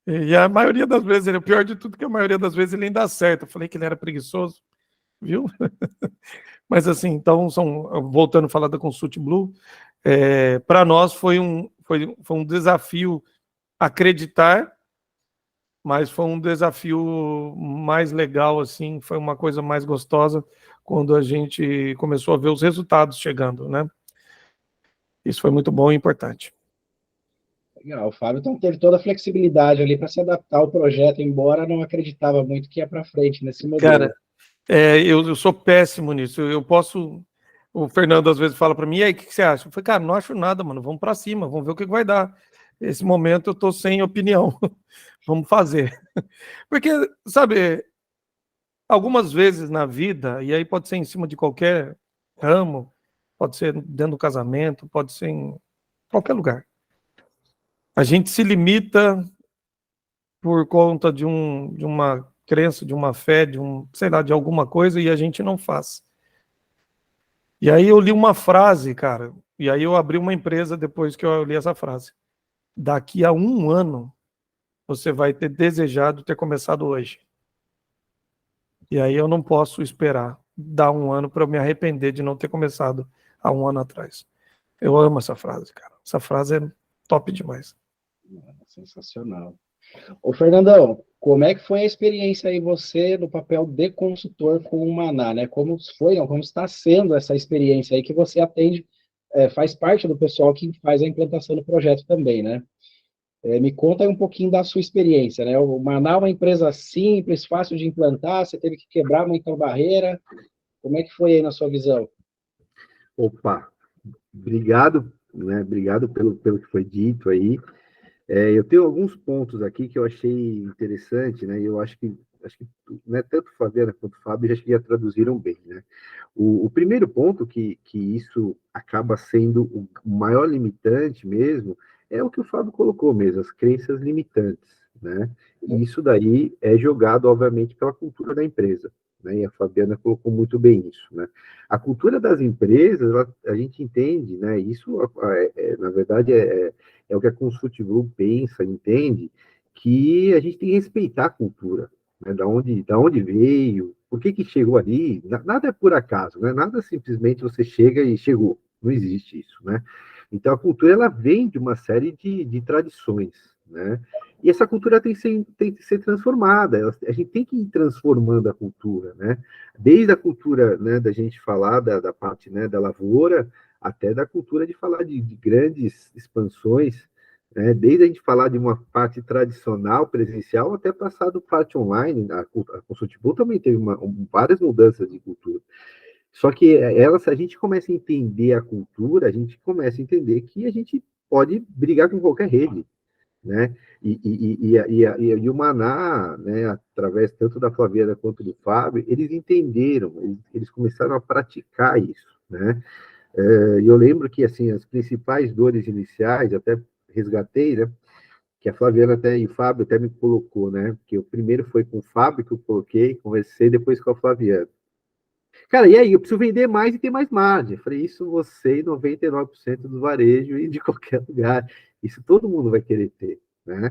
E a maioria das vezes, o pior de tudo é que a maioria das vezes ele ainda acerta. Eu falei que ele era preguiçoso, viu? Mas assim, então, voltando a falar da Consult Blue, para nós foi um desafio acreditar, mas foi um desafio mais legal, assim, foi uma coisa mais gostosa quando a gente começou a ver os resultados chegando, né? Isso foi muito bom e importante. Legal, o Fábio então teve toda a flexibilidade ali para se adaptar ao projeto, embora não acreditava muito que ia para frente nesse modelo. Cara, eu sou péssimo nisso. Eu posso. O Fernando às vezes fala para mim, e aí, o que você acha? Eu falei, cara, não acho nada, mano. Vamos para cima, vamos ver o que vai dar. Esse momento eu tô sem opinião. Vamos fazer. Porque, sabe, algumas vezes na vida, e aí pode ser em cima de qualquer ramo, pode ser dentro do casamento, pode ser em qualquer lugar. A gente se limita por conta de uma crença, de uma fé, sei lá, de alguma coisa, e a gente não faz. E aí eu li uma frase, cara, e aí eu abri uma empresa depois que eu li essa frase. Daqui a 1 ano, você vai ter desejado ter começado hoje. E aí eu não posso esperar dar 1 ano para eu me arrepender de não ter começado há 1 ano atrás. Eu amo essa frase, cara. Essa frase é top demais. Sensacional. Ô, Fernandão, como é que foi a experiência aí você no papel de consultor com o Maná, né? Como foi, não, como está sendo essa experiência aí que você atende, faz parte do pessoal que faz a implantação do projeto também, né? Me conta aí um pouquinho da sua experiência, né? O Maná é uma empresa simples, fácil de implantar, você teve que quebrar muita barreira. Como é que foi aí na sua visão? Opa, obrigado, né? Obrigado pelo que foi dito aí. Eu tenho alguns pontos aqui que eu achei interessante, né? E eu acho que né, tanto Fabiana quanto o Fábio já traduziram bem, né? O primeiro ponto que isso acaba sendo o maior limitante mesmo é o que o Fábio colocou mesmo, as crenças limitantes, né? E isso daí é jogado, obviamente, pela cultura da empresa, né? E a Fabiana colocou muito bem isso, né? A cultura das empresas, a gente entende, né? Isso, na verdade, é o que a Consult Blue pensa, entende, que a gente tem que respeitar a cultura, né? Da onde veio, por que chegou ali, nada é por acaso, né? Nada simplesmente você chega e chegou, não existe isso, né? Então a cultura ela vem de uma série de tradições, né? E essa cultura tem que ser transformada, a gente tem que ir transformando a cultura, né? Desde a cultura, né, da gente falar da parte, né, da lavoura, até da cultura de falar de grandes expansões, né? Desde a gente falar de uma parte tradicional, presencial, até passar do parte online. A Consult Blue também teve várias mudanças de cultura. Só que se a gente começa a entender a cultura, a gente começa a entender que a gente pode brigar com qualquer rede, né? E o Maná, né, através tanto da Flaviana quanto do Fábio, eles entenderam, eles começaram a praticar isso, né? E eu lembro que, assim, as principais dores iniciais, até resgatei, né, que a Flaviana até, e o Fábio até me colocou, né, que o primeiro foi com o Fábio que eu coloquei, conversei, depois com a Flaviana. Cara, e aí, eu preciso vender mais e ter mais margem. Eu falei, isso você e 99% do varejo e de qualquer lugar. Isso todo mundo vai querer ter, né?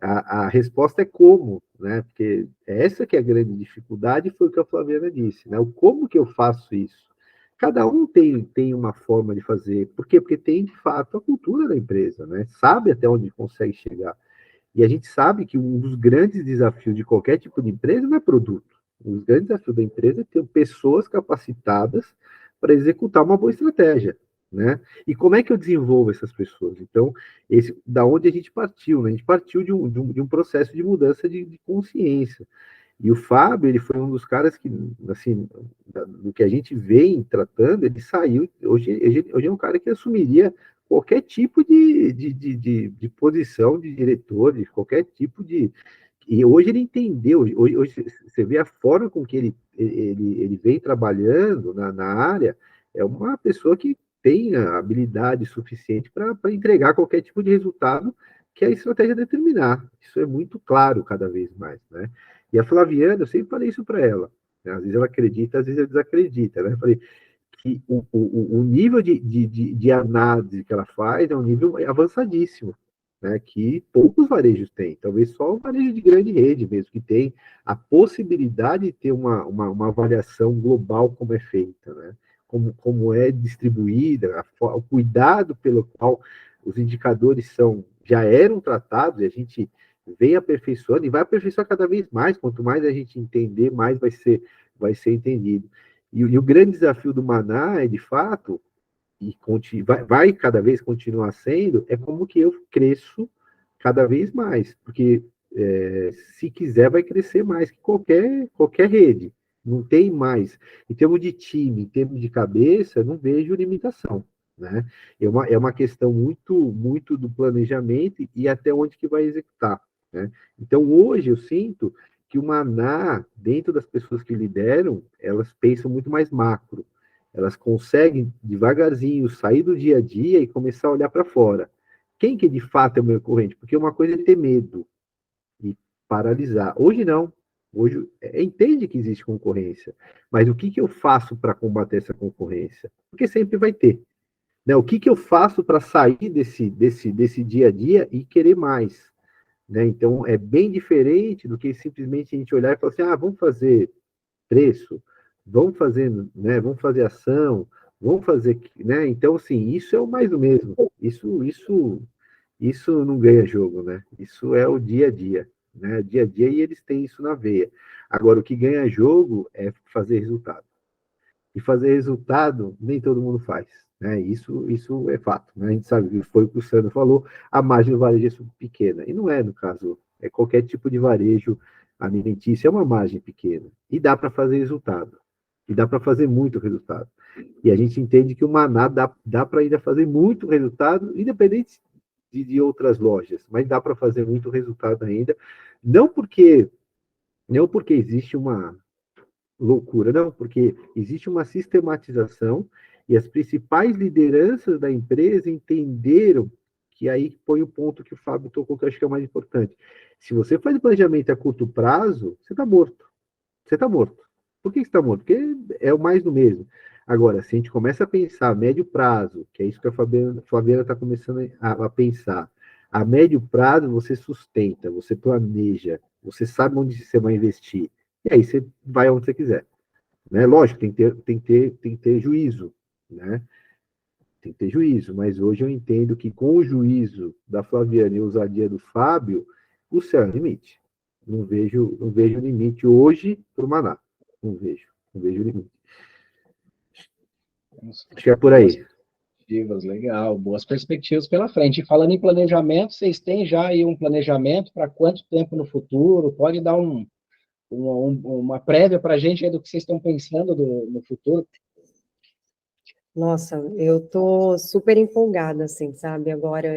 A resposta é como, né? Porque essa que é a grande dificuldade, foi o que a Flaviana disse, né? O como que eu faço isso? Cada um tem uma forma de fazer. Por quê? Porque tem, de fato, a cultura da empresa, né? Sabe até onde consegue chegar. E a gente sabe que um dos grandes desafios de qualquer tipo de empresa não é produto. Um dos grandes desafios da empresa é ter pessoas capacitadas para executar uma boa estratégia, né? E como é que eu desenvolvo essas pessoas? Então, da onde a gente partiu, né? A gente partiu de um processo de mudança de consciência. E o Fábio, ele foi um dos caras que, assim, do que a gente vem tratando, ele saiu, hoje é um cara que assumiria qualquer tipo de posição de diretor, de qualquer tipo E hoje ele entendeu, hoje você vê a forma com que ele vem trabalhando na área, é uma pessoa que tem a habilidade suficiente para entregar qualquer tipo de resultado que a estratégia determinar. Isso é muito claro cada vez mais, né? E a Flaviana, eu sempre falei isso para ela, né? Às vezes ela acredita, às vezes ela desacredita, né? Eu falei que o nível de análise que ela faz é um nível avançadíssimo, né, que poucos varejos têm, talvez só o varejo de grande rede mesmo, que tem a possibilidade de ter uma avaliação global como é feita, né, como é distribuída, o cuidado pelo qual os indicadores já eram tratados, e a gente vem aperfeiçoando, e vai aperfeiçoar cada vez mais, quanto mais a gente entender, mais vai ser entendido. E o grande desafio do Maná é, de fato, e vai cada vez continuar sendo, é como que eu cresço cada vez mais, porque se quiser vai crescer mais que qualquer rede, não tem mais. Em termos de time, em termos de cabeça, não vejo limitação, né? É uma questão muito do planejamento e até onde que vai executar, né? Então, hoje eu sinto que o Maná, dentro das pessoas que lideram, elas pensam muito mais macro, elas conseguem devagarzinho sair do dia a dia e começar a olhar para fora. Quem que de fato é o meu concorrente? Porque uma coisa é ter medo e paralisar. Hoje não. Hoje entende que existe concorrência, mas o que eu faço para combater essa concorrência? Porque sempre vai ter. Né? O que eu faço para sair desse dia a dia e querer mais? Né? Então, é bem diferente do que simplesmente a gente olhar e falar assim, vamos fazer preço, vamos fazer ação, vamos fazer, né? Então, assim, isso é o mais do mesmo. Isso não ganha jogo, né? Isso é o dia a dia, né? Dia a dia e eles têm isso na veia. Agora, o que ganha jogo é fazer resultado. E fazer resultado nem todo mundo faz, né? Isso é fato, né? A gente sabe, foi o que o Sandro falou, a margem do varejo é super pequena. E não é, no caso, é qualquer tipo de varejo alimentício, é uma margem pequena. E dá para fazer resultado. E dá para fazer muito resultado. E a gente entende que o Maná dá para ainda fazer muito resultado, independente de outras lojas, mas dá para fazer muito resultado ainda. Não porque existe uma loucura, não, porque existe uma sistematização e as principais lideranças da empresa entenderam que aí põe o ponto que o Fábio tocou, que eu acho que é o mais importante. Se você faz planejamento a curto prazo, você está morto. Você está morto. Por que você está morto? Porque é o mais do mesmo. Agora, se a gente começa a pensar a médio prazo, que é isso que a Fabiana está começando a pensar, a médio prazo você sustenta, você planeja, você sabe onde você vai investir, e aí você vai onde você quiser. Né? Lógico, tem que ter juízo, né? Tem que ter juízo, mas hoje eu entendo que com o juízo da Flaviana e a ousadia do Fábio, o céu é o limite. Não vejo limite hoje para o Maná. Não vejo limite. Acho que é por aí. Legal, boas perspectivas pela frente. E falando em planejamento, vocês têm já aí um planejamento para quanto tempo no futuro? Pode dar uma prévia para a gente aí do que vocês estão pensando no futuro? Nossa, eu tô super empolgada, assim, sabe? Agora,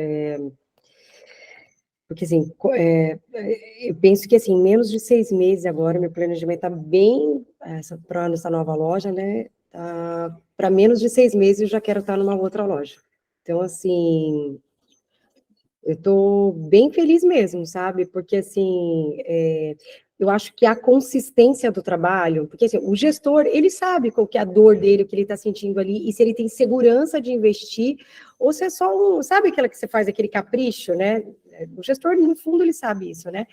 porque, assim, eu penso que, assim, em menos de 6 meses agora, meu planejamento está bem, para essa nova loja, né? Para menos de 6 meses eu já quero estar numa outra loja. Então, assim, eu estou bem feliz mesmo, sabe? Porque, assim, eu acho que a consistência do trabalho, porque, assim, o gestor, ele sabe qual que é a dor dele, o que ele está sentindo ali, e se ele tem segurança de investir, ou se é só sabe aquela que você faz, aquele capricho, né? O gestor, no fundo, ele sabe isso, né?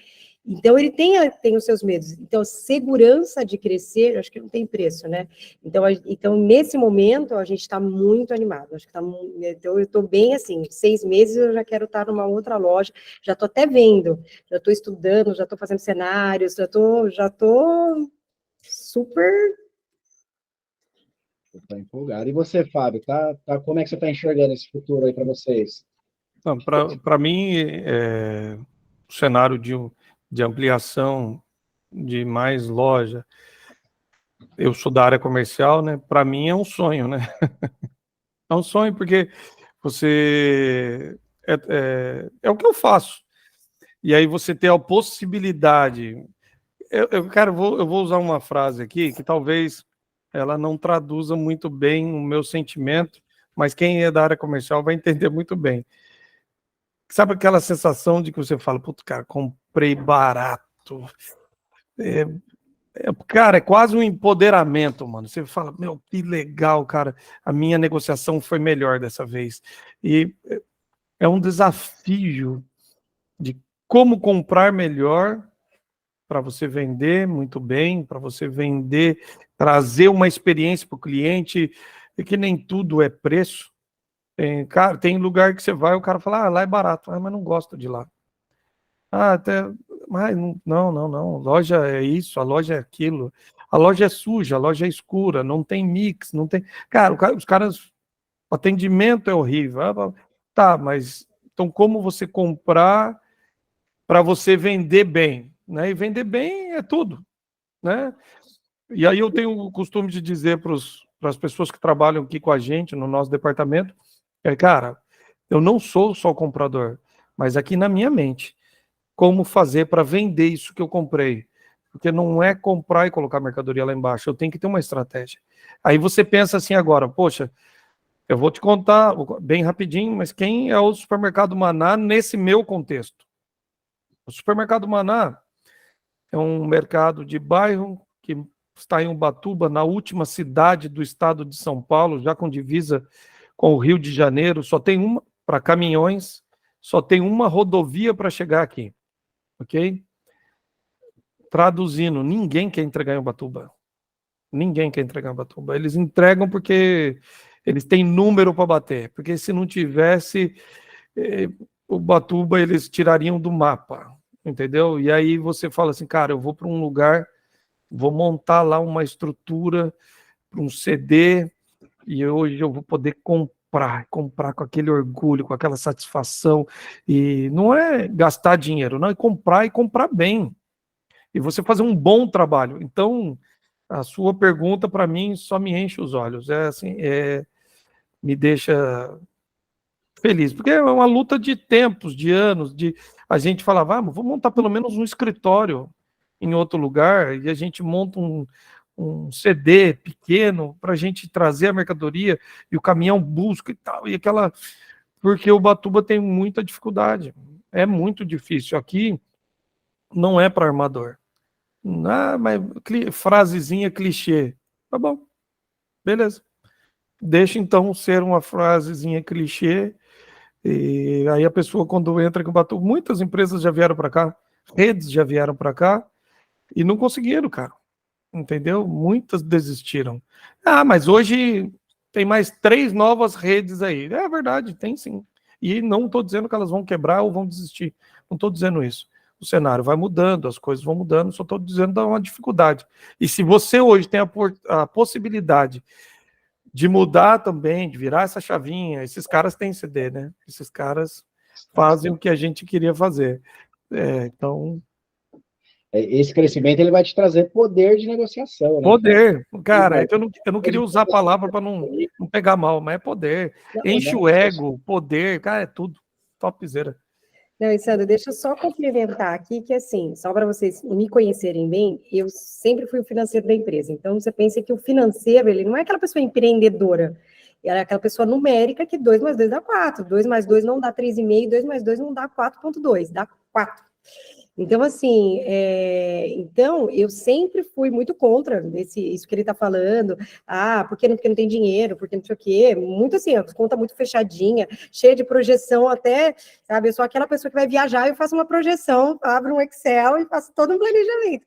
Então, ele tem os seus medos. Então, segurança de crescer, eu acho que não tem preço, né? Então nesse momento, a gente está muito animado. Acho que então, eu estou bem assim, 6 meses eu já quero estar numa outra loja, já estou até vendo, já estou estudando, já estou fazendo cenários, já estou super... Estou empolgado. E você, Fábio, como é que você está enxergando esse futuro aí para vocês? Para mim, o cenário de ampliação de mais loja, eu sou da área comercial, né? Para mim é um sonho, né? É um sonho porque você é o que eu faço. e aí você ter a possibilidade... Cara, eu vou usar uma frase aqui que talvez ela não traduza muito bem o meu sentimento, mas quem é da área comercial vai entender muito bem. Sabe aquela sensação de que você fala, puto, cara, comprei barato. Cara, é quase um empoderamento, mano. Você fala, meu, que legal, cara. A minha negociação foi melhor dessa vez. E é um desafio de como comprar melhor para você vender muito bem, para você vender, trazer uma experiência para o cliente, e que nem tudo é preço. Cara, tem lugar que você vai, o cara fala, lá é barato, mas não gosto de lá. Mas não, loja é isso, a loja é aquilo, a loja é suja, a loja é escura, não tem mix, não tem... Cara, os caras, o atendimento é horrível. Tá, mas então como você comprar para você vender bem, né? E vender bem é tudo, né? E aí eu tenho o costume de dizer para as pessoas que trabalham aqui com a gente, no nosso departamento, cara, eu não sou só comprador, mas aqui na minha mente, como fazer para vender isso que eu comprei? Porque não é comprar e colocar mercadoria lá embaixo, eu tenho que ter uma estratégia. Aí você pensa assim agora, poxa, eu vou te contar bem rapidinho, mas quem é o Supermercado Maná nesse meu contexto? O Supermercado Maná é um mercado de bairro que está em Ubatuba, na última cidade do estado de São Paulo, já com divisa com o Rio de Janeiro, só tem uma para caminhões, só tem uma rodovia para chegar aqui, ok? Traduzindo, ninguém quer entregar em Ubatuba. Ninguém quer entregar em Ubatuba. Eles entregam porque eles têm número para bater, porque se não tivesse, Ubatuba eles tirariam do mapa, entendeu? E aí você fala assim, cara, eu vou para um lugar, vou montar lá uma estrutura para um CD e hoje eu vou poder comprar com aquele orgulho, com aquela satisfação. E não é gastar dinheiro, não, é comprar e comprar bem. E você fazer um bom trabalho. Então, a sua pergunta, para mim, só me enche os olhos. É assim, me deixa feliz, porque é uma luta de tempos, de anos, de a gente falava, vamos montar pelo menos um escritório em outro lugar, e a gente monta um CD pequeno para a gente trazer a mercadoria, e o caminhão busca e tal, e aquela... Porque o Ubatuba tem muita dificuldade, é muito difícil. Aqui não é para armador. Mas frasezinha clichê. Tá bom, beleza. Deixa então ser uma frasezinha clichê. E aí a pessoa, quando entra com o Ubatuba, muitas empresas já vieram para cá, redes já vieram para cá e não conseguiram, cara. Entendeu? Muitas desistiram. Mas hoje tem mais 3 novas redes aí. É verdade, tem sim. E não estou dizendo que elas vão quebrar ou vão desistir. Não estou dizendo isso. O cenário vai mudando, as coisas vão mudando, só estou dizendo que dá uma dificuldade. E se você hoje tem a possibilidade de mudar também, de virar essa chavinha, esses caras têm CD, né? Esses caras fazem o que a gente queria fazer. Então... Esse crescimento ele vai te trazer poder de negociação, né? Poder, cara, é que eu não queria usar a palavra para não pegar mal, mas é poder. Enche o ego, poder, cara, é tudo. Topzera. Não, Sandra, deixa eu só complementar aqui, que assim, só para vocês me conhecerem bem, eu sempre fui o financeiro da empresa. Então, você pensa que o financeiro, ele não é aquela pessoa empreendedora, ela é aquela pessoa numérica que 2 mais 2 dá 4, 2 mais 2 não dá 3,5, 2 mais 2 não dá 4,2, dá 4. Então, assim, então, eu sempre fui muito contra isso que ele está falando, porque não tem dinheiro, porque não sei o quê, muito assim, a conta muito fechadinha, cheia de projeção até, sabe, eu sou aquela pessoa que vai viajar, eu faço uma projeção, abro um Excel e faço todo um planejamento.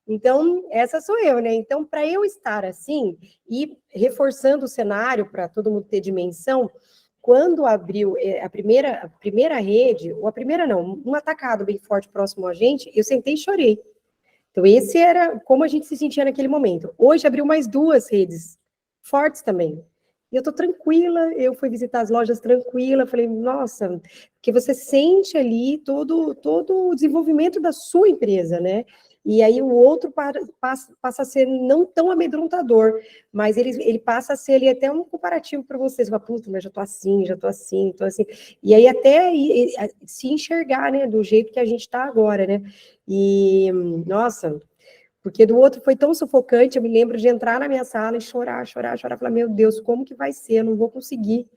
Então, essa sou eu, né? Então, para eu estar assim, e reforçando o cenário para todo mundo ter dimensão, quando abriu a primeira rede, ou a primeira não, um atacado bem forte próximo a gente, eu sentei e chorei. Então, esse era como a gente se sentia naquele momento. Hoje abriu mais 2 redes fortes também. E eu tô tranquila, eu fui visitar as lojas tranquila, falei, nossa, porque você sente ali todo o desenvolvimento da sua empresa, né? E aí o outro passa a ser não tão amedrontador, mas ele passa a ser ali até um comparativo para vocês. Fala, puta, mas já tô assim, tô assim. E aí até se enxergar, né, do jeito que a gente está agora, né? E, nossa, porque do outro foi tão sufocante, eu me lembro de entrar na minha sala e chorar, falar, meu Deus, como que vai ser? Eu não vou conseguir.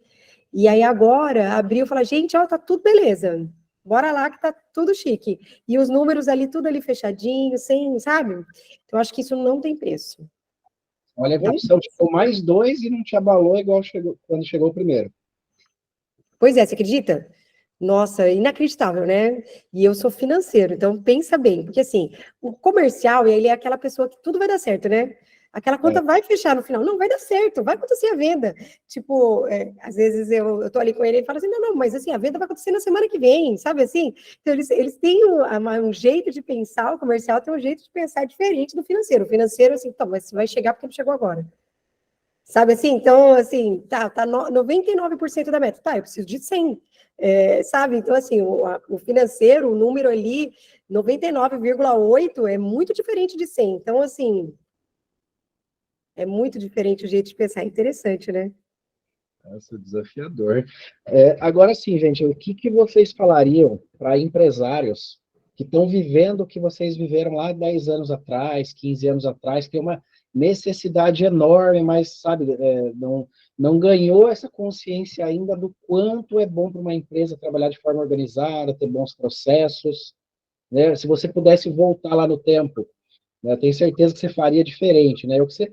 E aí agora, abriu e falou, gente, ó, tá tudo beleza. Bora lá que tá tudo chique. E os números ali, tudo ali fechadinho, sem, sabe? Então, acho que isso não tem preço. Olha a evolução, ficou mais 2 e não te abalou igual quando chegou o primeiro. Pois é, você acredita? Nossa, inacreditável, né? E eu sou financeiro, então pensa bem, porque assim, o comercial, ele é aquela pessoa que tudo vai dar certo, né? Aquela conta vai fechar no final, não vai dar certo, vai acontecer a venda. Tipo, às vezes eu tô ali com ele e falo assim, não, mas assim, a venda vai acontecer na semana que vem, sabe assim? Então eles têm um jeito de pensar, o comercial tem um jeito de pensar diferente do financeiro. O financeiro, assim, então, mas vai chegar porque não chegou agora. Sabe assim? Então, assim, tá 99% da meta. Tá, eu preciso de 100. Sabe? Então, assim, o financeiro, o número ali, 99,8 é muito diferente de 100. Então, assim, é muito diferente o jeito de pensar. É interessante, né? Nossa, desafiador. Agora sim, gente, o que vocês falariam para empresários que estão vivendo o que vocês viveram lá 10 anos atrás, 15 anos atrás, que tem uma necessidade enorme, mas, sabe, não ganhou essa consciência ainda do quanto é bom para uma empresa trabalhar de forma organizada, ter bons processos, né? Se você pudesse voltar lá no tempo, né, eu tenho certeza que você faria diferente, né? O que você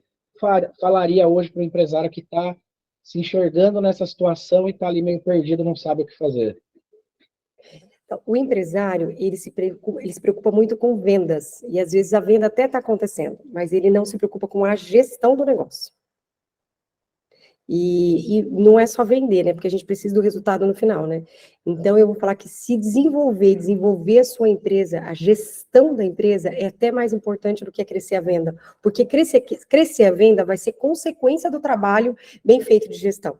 falaria hoje para o empresário que está se enxergando nessa situação e está ali meio perdido, não sabe o que fazer? Então, o empresário, ele se preocupa muito com vendas, e às vezes a venda até está acontecendo, mas ele não se preocupa com a gestão do negócio. E não é só vender, né? Porque a gente precisa do resultado no final, né? Então, eu vou falar que se desenvolver a sua empresa, a gestão da empresa, é até mais importante do que crescer a venda. Porque crescer a venda vai ser consequência do trabalho bem feito de gestão.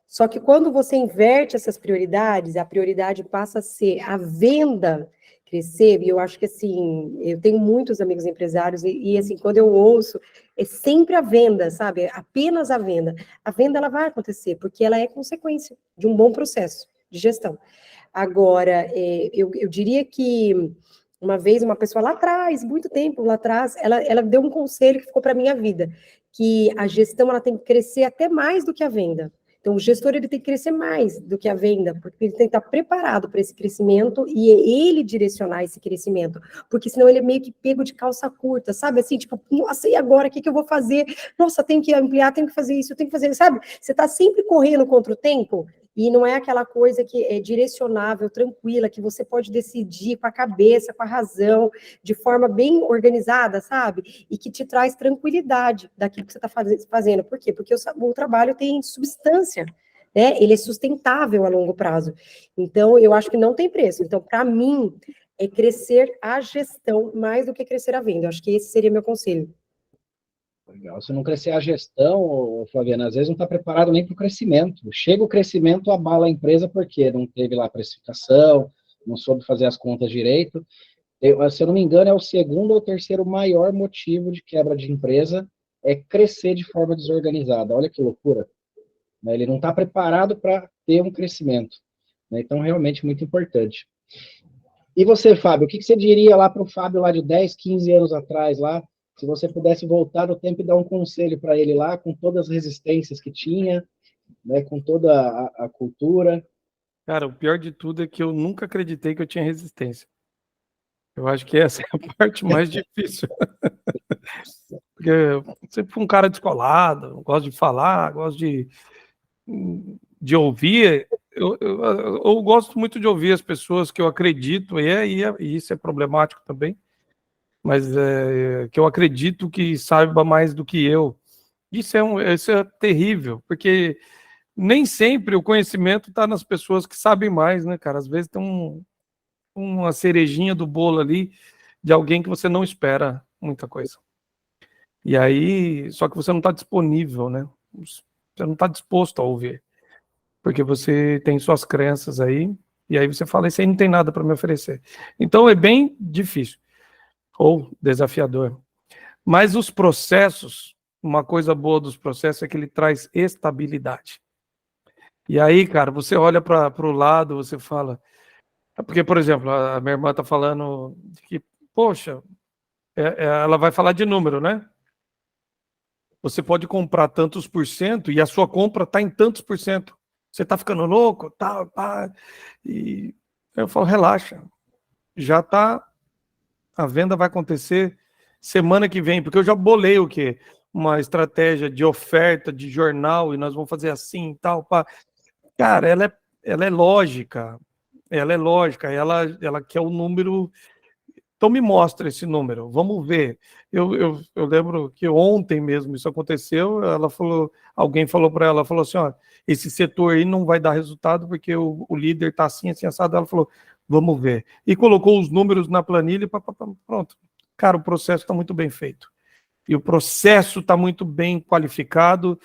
Só que quando você inverte essas prioridades, a prioridade passa a ser a venda crescer, e eu acho que, assim, eu tenho muitos amigos empresários, assim, quando eu ouço, é sempre a venda, sabe? É apenas a venda. A venda, ela vai acontecer, porque ela é consequência de um bom processo de gestão. Agora, eu diria que, uma vez, uma pessoa lá atrás, muito tempo lá atrás, ela deu um conselho que ficou para a minha vida, que a gestão, ela tem que crescer até mais do que a venda. Então, o gestor, ele tem que crescer mais do que a venda, porque ele tem que estar preparado para esse crescimento e ele direcionar esse crescimento, porque senão ele é meio que pego de calça curta, sabe? Assim, tipo, nossa, e agora? O que eu vou fazer? Nossa, tenho que ampliar, tenho que fazer isso, tenho que fazer, sabe? Você está sempre correndo contra o tempo e não é aquela coisa que é direcionável, tranquila, que você pode decidir com a cabeça, com a razão, de forma bem organizada, sabe? E que te traz tranquilidade daquilo que você está fazendo. Por quê? Porque o trabalho tem substância, né? Ele é sustentável a longo prazo. Então, eu acho que não tem preço. Então, para mim, é crescer a gestão mais do que crescer a venda. Eu acho que esse seria meu conselho. Legal. Se não crescer a gestão, Flaviana, às vezes não está preparado nem para o crescimento. Chega o crescimento, abala a empresa porque não teve lá a precificação, não soube fazer as contas direito. Se eu não me engano, é o segundo ou terceiro maior motivo de quebra de empresa, é crescer de forma desorganizada. Olha que loucura. Ele não está preparado para ter um crescimento. Então, realmente, muito importante. E você, Fábio, o que você diria lá para o Fábio lá de 10, 15 anos atrás, lá, se você pudesse voltar no tempo e dar um conselho para ele lá, com todas as resistências que tinha, né, com toda a cultura? Cara, o pior de tudo é que eu nunca acreditei que eu tinha resistência. Eu acho que essa é a parte mais difícil. Porque eu sempre fui um cara descolado, gosto de falar, gosto de ouvir. Eu gosto muito de ouvir as pessoas que eu acredito, e isso é problemático também, mas que eu acredito que saiba mais do que eu. Isso é terrível, porque nem sempre o conhecimento está nas pessoas que sabem mais, né, cara? Às vezes tem uma cerejinha do bolo ali de alguém que você não espera muita coisa. E aí, só que você não está disponível, né? Você não está disposto a ouvir, porque você tem suas crenças aí, e aí você fala, isso aí não tem nada para me oferecer. Então é bem difícil, ou desafiador. Mas os processos, uma coisa boa dos processos é que ele traz estabilidade. E aí, cara, você olha para o lado, você fala... Porque, por exemplo, a minha irmã está falando que, poxa, ela vai falar de número, né? Você pode comprar tantos por cento e a sua compra está em tantos por cento. Você está ficando louco? Tá, pá. E eu falo, relaxa. Já está, a venda vai acontecer semana que vem, porque eu já bolei o quê? Uma estratégia de oferta, de jornal, e nós vamos fazer assim e tal. Pá. Cara, ela é lógica. Ela é lógica, ela quer o número. Então me mostra esse número, vamos ver. Eu lembro que ontem mesmo isso aconteceu, alguém falou para ela, falou assim, ó, esse setor aí não vai dar resultado porque o líder está assim, assim, assado. Ela falou, vamos ver. E colocou os números na planilha e pronto. Cara, o processo está muito bem feito. E o processo está muito bem qualificado.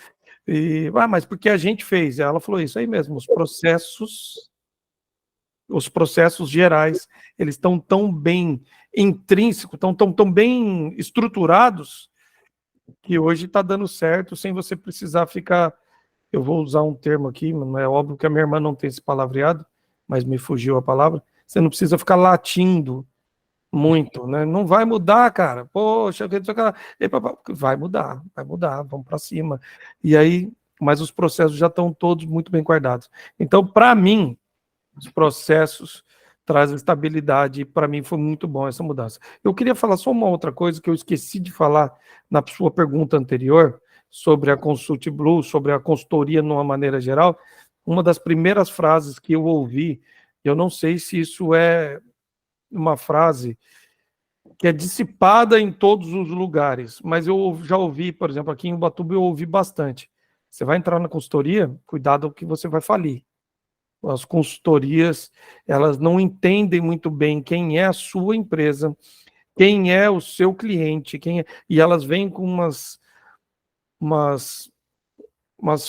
Mas porque a gente fez? Ela falou isso aí mesmo, os processos gerais, eles estão tão bem intrínsecos, tão bem estruturados, que hoje está dando certo, sem você precisar ficar... Eu vou usar um termo aqui, não é óbvio que a minha irmã não tem esse palavreado, mas me fugiu a palavra. Você não precisa ficar latindo muito, né? Não vai mudar, cara. Poxa, vai mudar, vamos para cima. E aí, mas os processos já estão todos muito bem guardados. Então, para mim, os processos trazem estabilidade, e para mim foi muito bom essa mudança. Eu queria falar só uma outra coisa que eu esqueci de falar na sua pergunta anterior, sobre a Consult Blue, sobre a consultoria de uma maneira geral. Uma das primeiras frases que eu ouvi, eu não sei se isso é uma frase que é dissipada em todos os lugares, mas eu já ouvi, por exemplo, aqui em Ubatuba eu ouvi bastante. Você vai entrar na consultoria, cuidado que você vai falir. As consultorias, elas não entendem muito bem quem é a sua empresa, quem é o seu cliente, e elas vêm com umas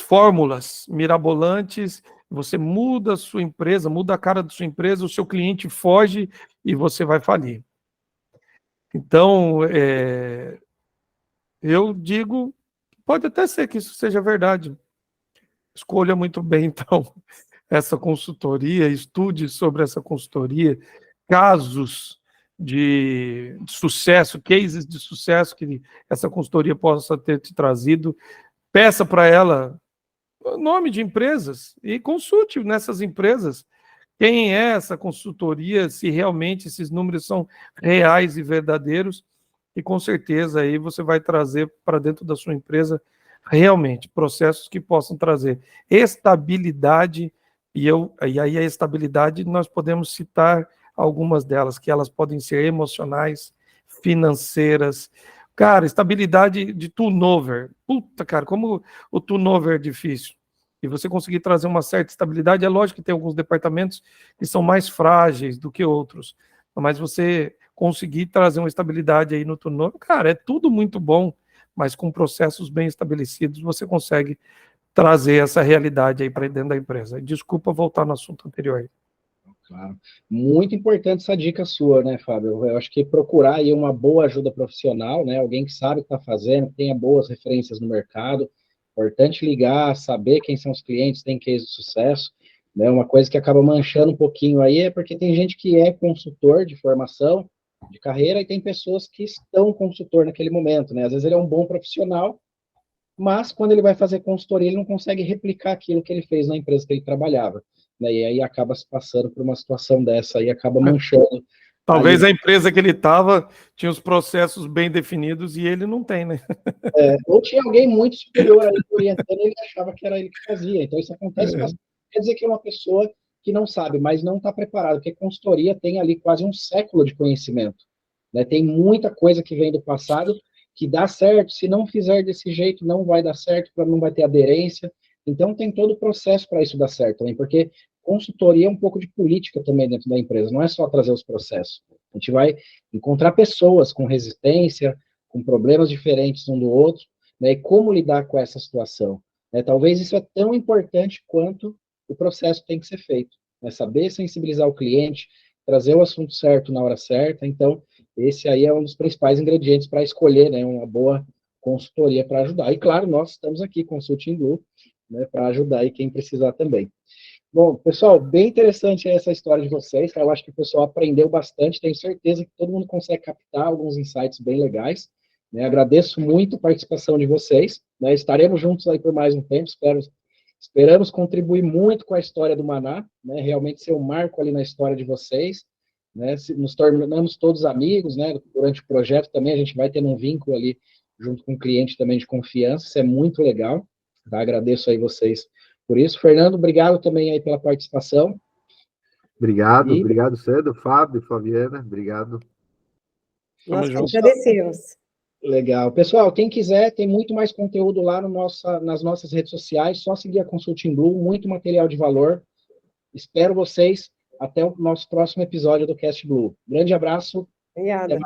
fórmulas mirabolantes. Você muda a sua empresa, muda a cara da sua empresa, o seu cliente foge e você vai falir. Então, eu digo, pode até ser que isso seja verdade. Escolha muito bem, então, essa consultoria, estude sobre essa consultoria, casos de sucesso, cases de sucesso que essa consultoria possa ter te trazido. Peça para ela o nome de empresas e consulte nessas empresas quem é essa consultoria, se realmente esses números são reais e verdadeiros, e com certeza aí você vai trazer para dentro da sua empresa realmente processos que possam trazer estabilidade. E aí a estabilidade, nós podemos citar algumas delas, que elas podem ser emocionais, financeiras. Cara, estabilidade de turnover. Puta, cara, como o turnover é difícil. E você conseguir trazer uma certa estabilidade, é lógico que tem alguns departamentos que são mais frágeis do que outros, mas você conseguir trazer uma estabilidade aí no turnover, cara, é tudo muito bom, mas com processos bem estabelecidos, você consegue trazer essa realidade aí para dentro da empresa. Desculpa voltar no assunto anterior. Claro. Muito importante essa dica sua, né, Fábio? Eu acho que procurar aí uma boa ajuda profissional, né, alguém que sabe o que está fazendo, que tenha boas referências no mercado. Importante ligar, saber quem são os clientes, tem case de sucesso, né? Uma coisa que acaba manchando um pouquinho aí é porque tem gente que é consultor de formação, de carreira, e tem pessoas que estão consultor naquele momento, né? Às vezes ele é um bom profissional, mas quando ele vai fazer consultoria, ele não consegue replicar aquilo que ele fez na empresa que ele trabalhava, né? E aí acaba se passando por uma situação dessa e acaba manchando. Talvez a empresa que ele estava tinha os processos bem definidos e ele não tem, né? Ou tinha alguém muito superior a ele orientando, ele achava que era ele que fazia. Então isso acontece bastante. Quer dizer que é uma pessoa que não sabe, mas não está preparado, porque consultoria tem ali quase um século de conhecimento, né? Tem muita coisa que vem do passado que dá certo, se não fizer desse jeito, não vai dar certo, não vai ter aderência. Então, tem todo o processo para isso dar certo também, porque consultoria é um pouco de política também dentro da empresa, não é só trazer os processos. A gente vai encontrar pessoas com resistência, com problemas diferentes um do outro, né, e como lidar com essa situação. Talvez isso é tão importante quanto o processo tem que ser feito. Saber sensibilizar o cliente, trazer o assunto certo na hora certa. Então, esse aí é um dos principais ingredientes para escolher, né, uma boa consultoria para ajudar. E, claro, nós estamos aqui, Consulting Blue, né, para ajudar aí quem precisar também. Bom, pessoal, bem interessante essa história de vocês, tá? Eu acho que o pessoal aprendeu bastante, tenho certeza que todo mundo consegue captar alguns insights bem legais, né? Agradeço muito a participação de vocês, né? Estaremos juntos aí por mais um tempo, esperamos contribuir muito com a história do Maná, né? Realmente ser um marco ali na história de vocês, né? Nos tornamos todos amigos, né? Durante o projeto também a gente vai tendo um vínculo ali junto com o cliente também de confiança, isso é muito legal, tá? Agradeço aí vocês por isso. Fernando, obrigado também aí pela participação. Obrigado, Sandro, Fábio, Flaviana, obrigado. Nós agradecemos. Legal. Pessoal, quem quiser, tem muito mais conteúdo lá nas nossas redes sociais, só seguir a Consulting Blue, muito material de valor. Espero vocês até o nosso próximo episódio do Cast Blue. Grande abraço. Obrigada.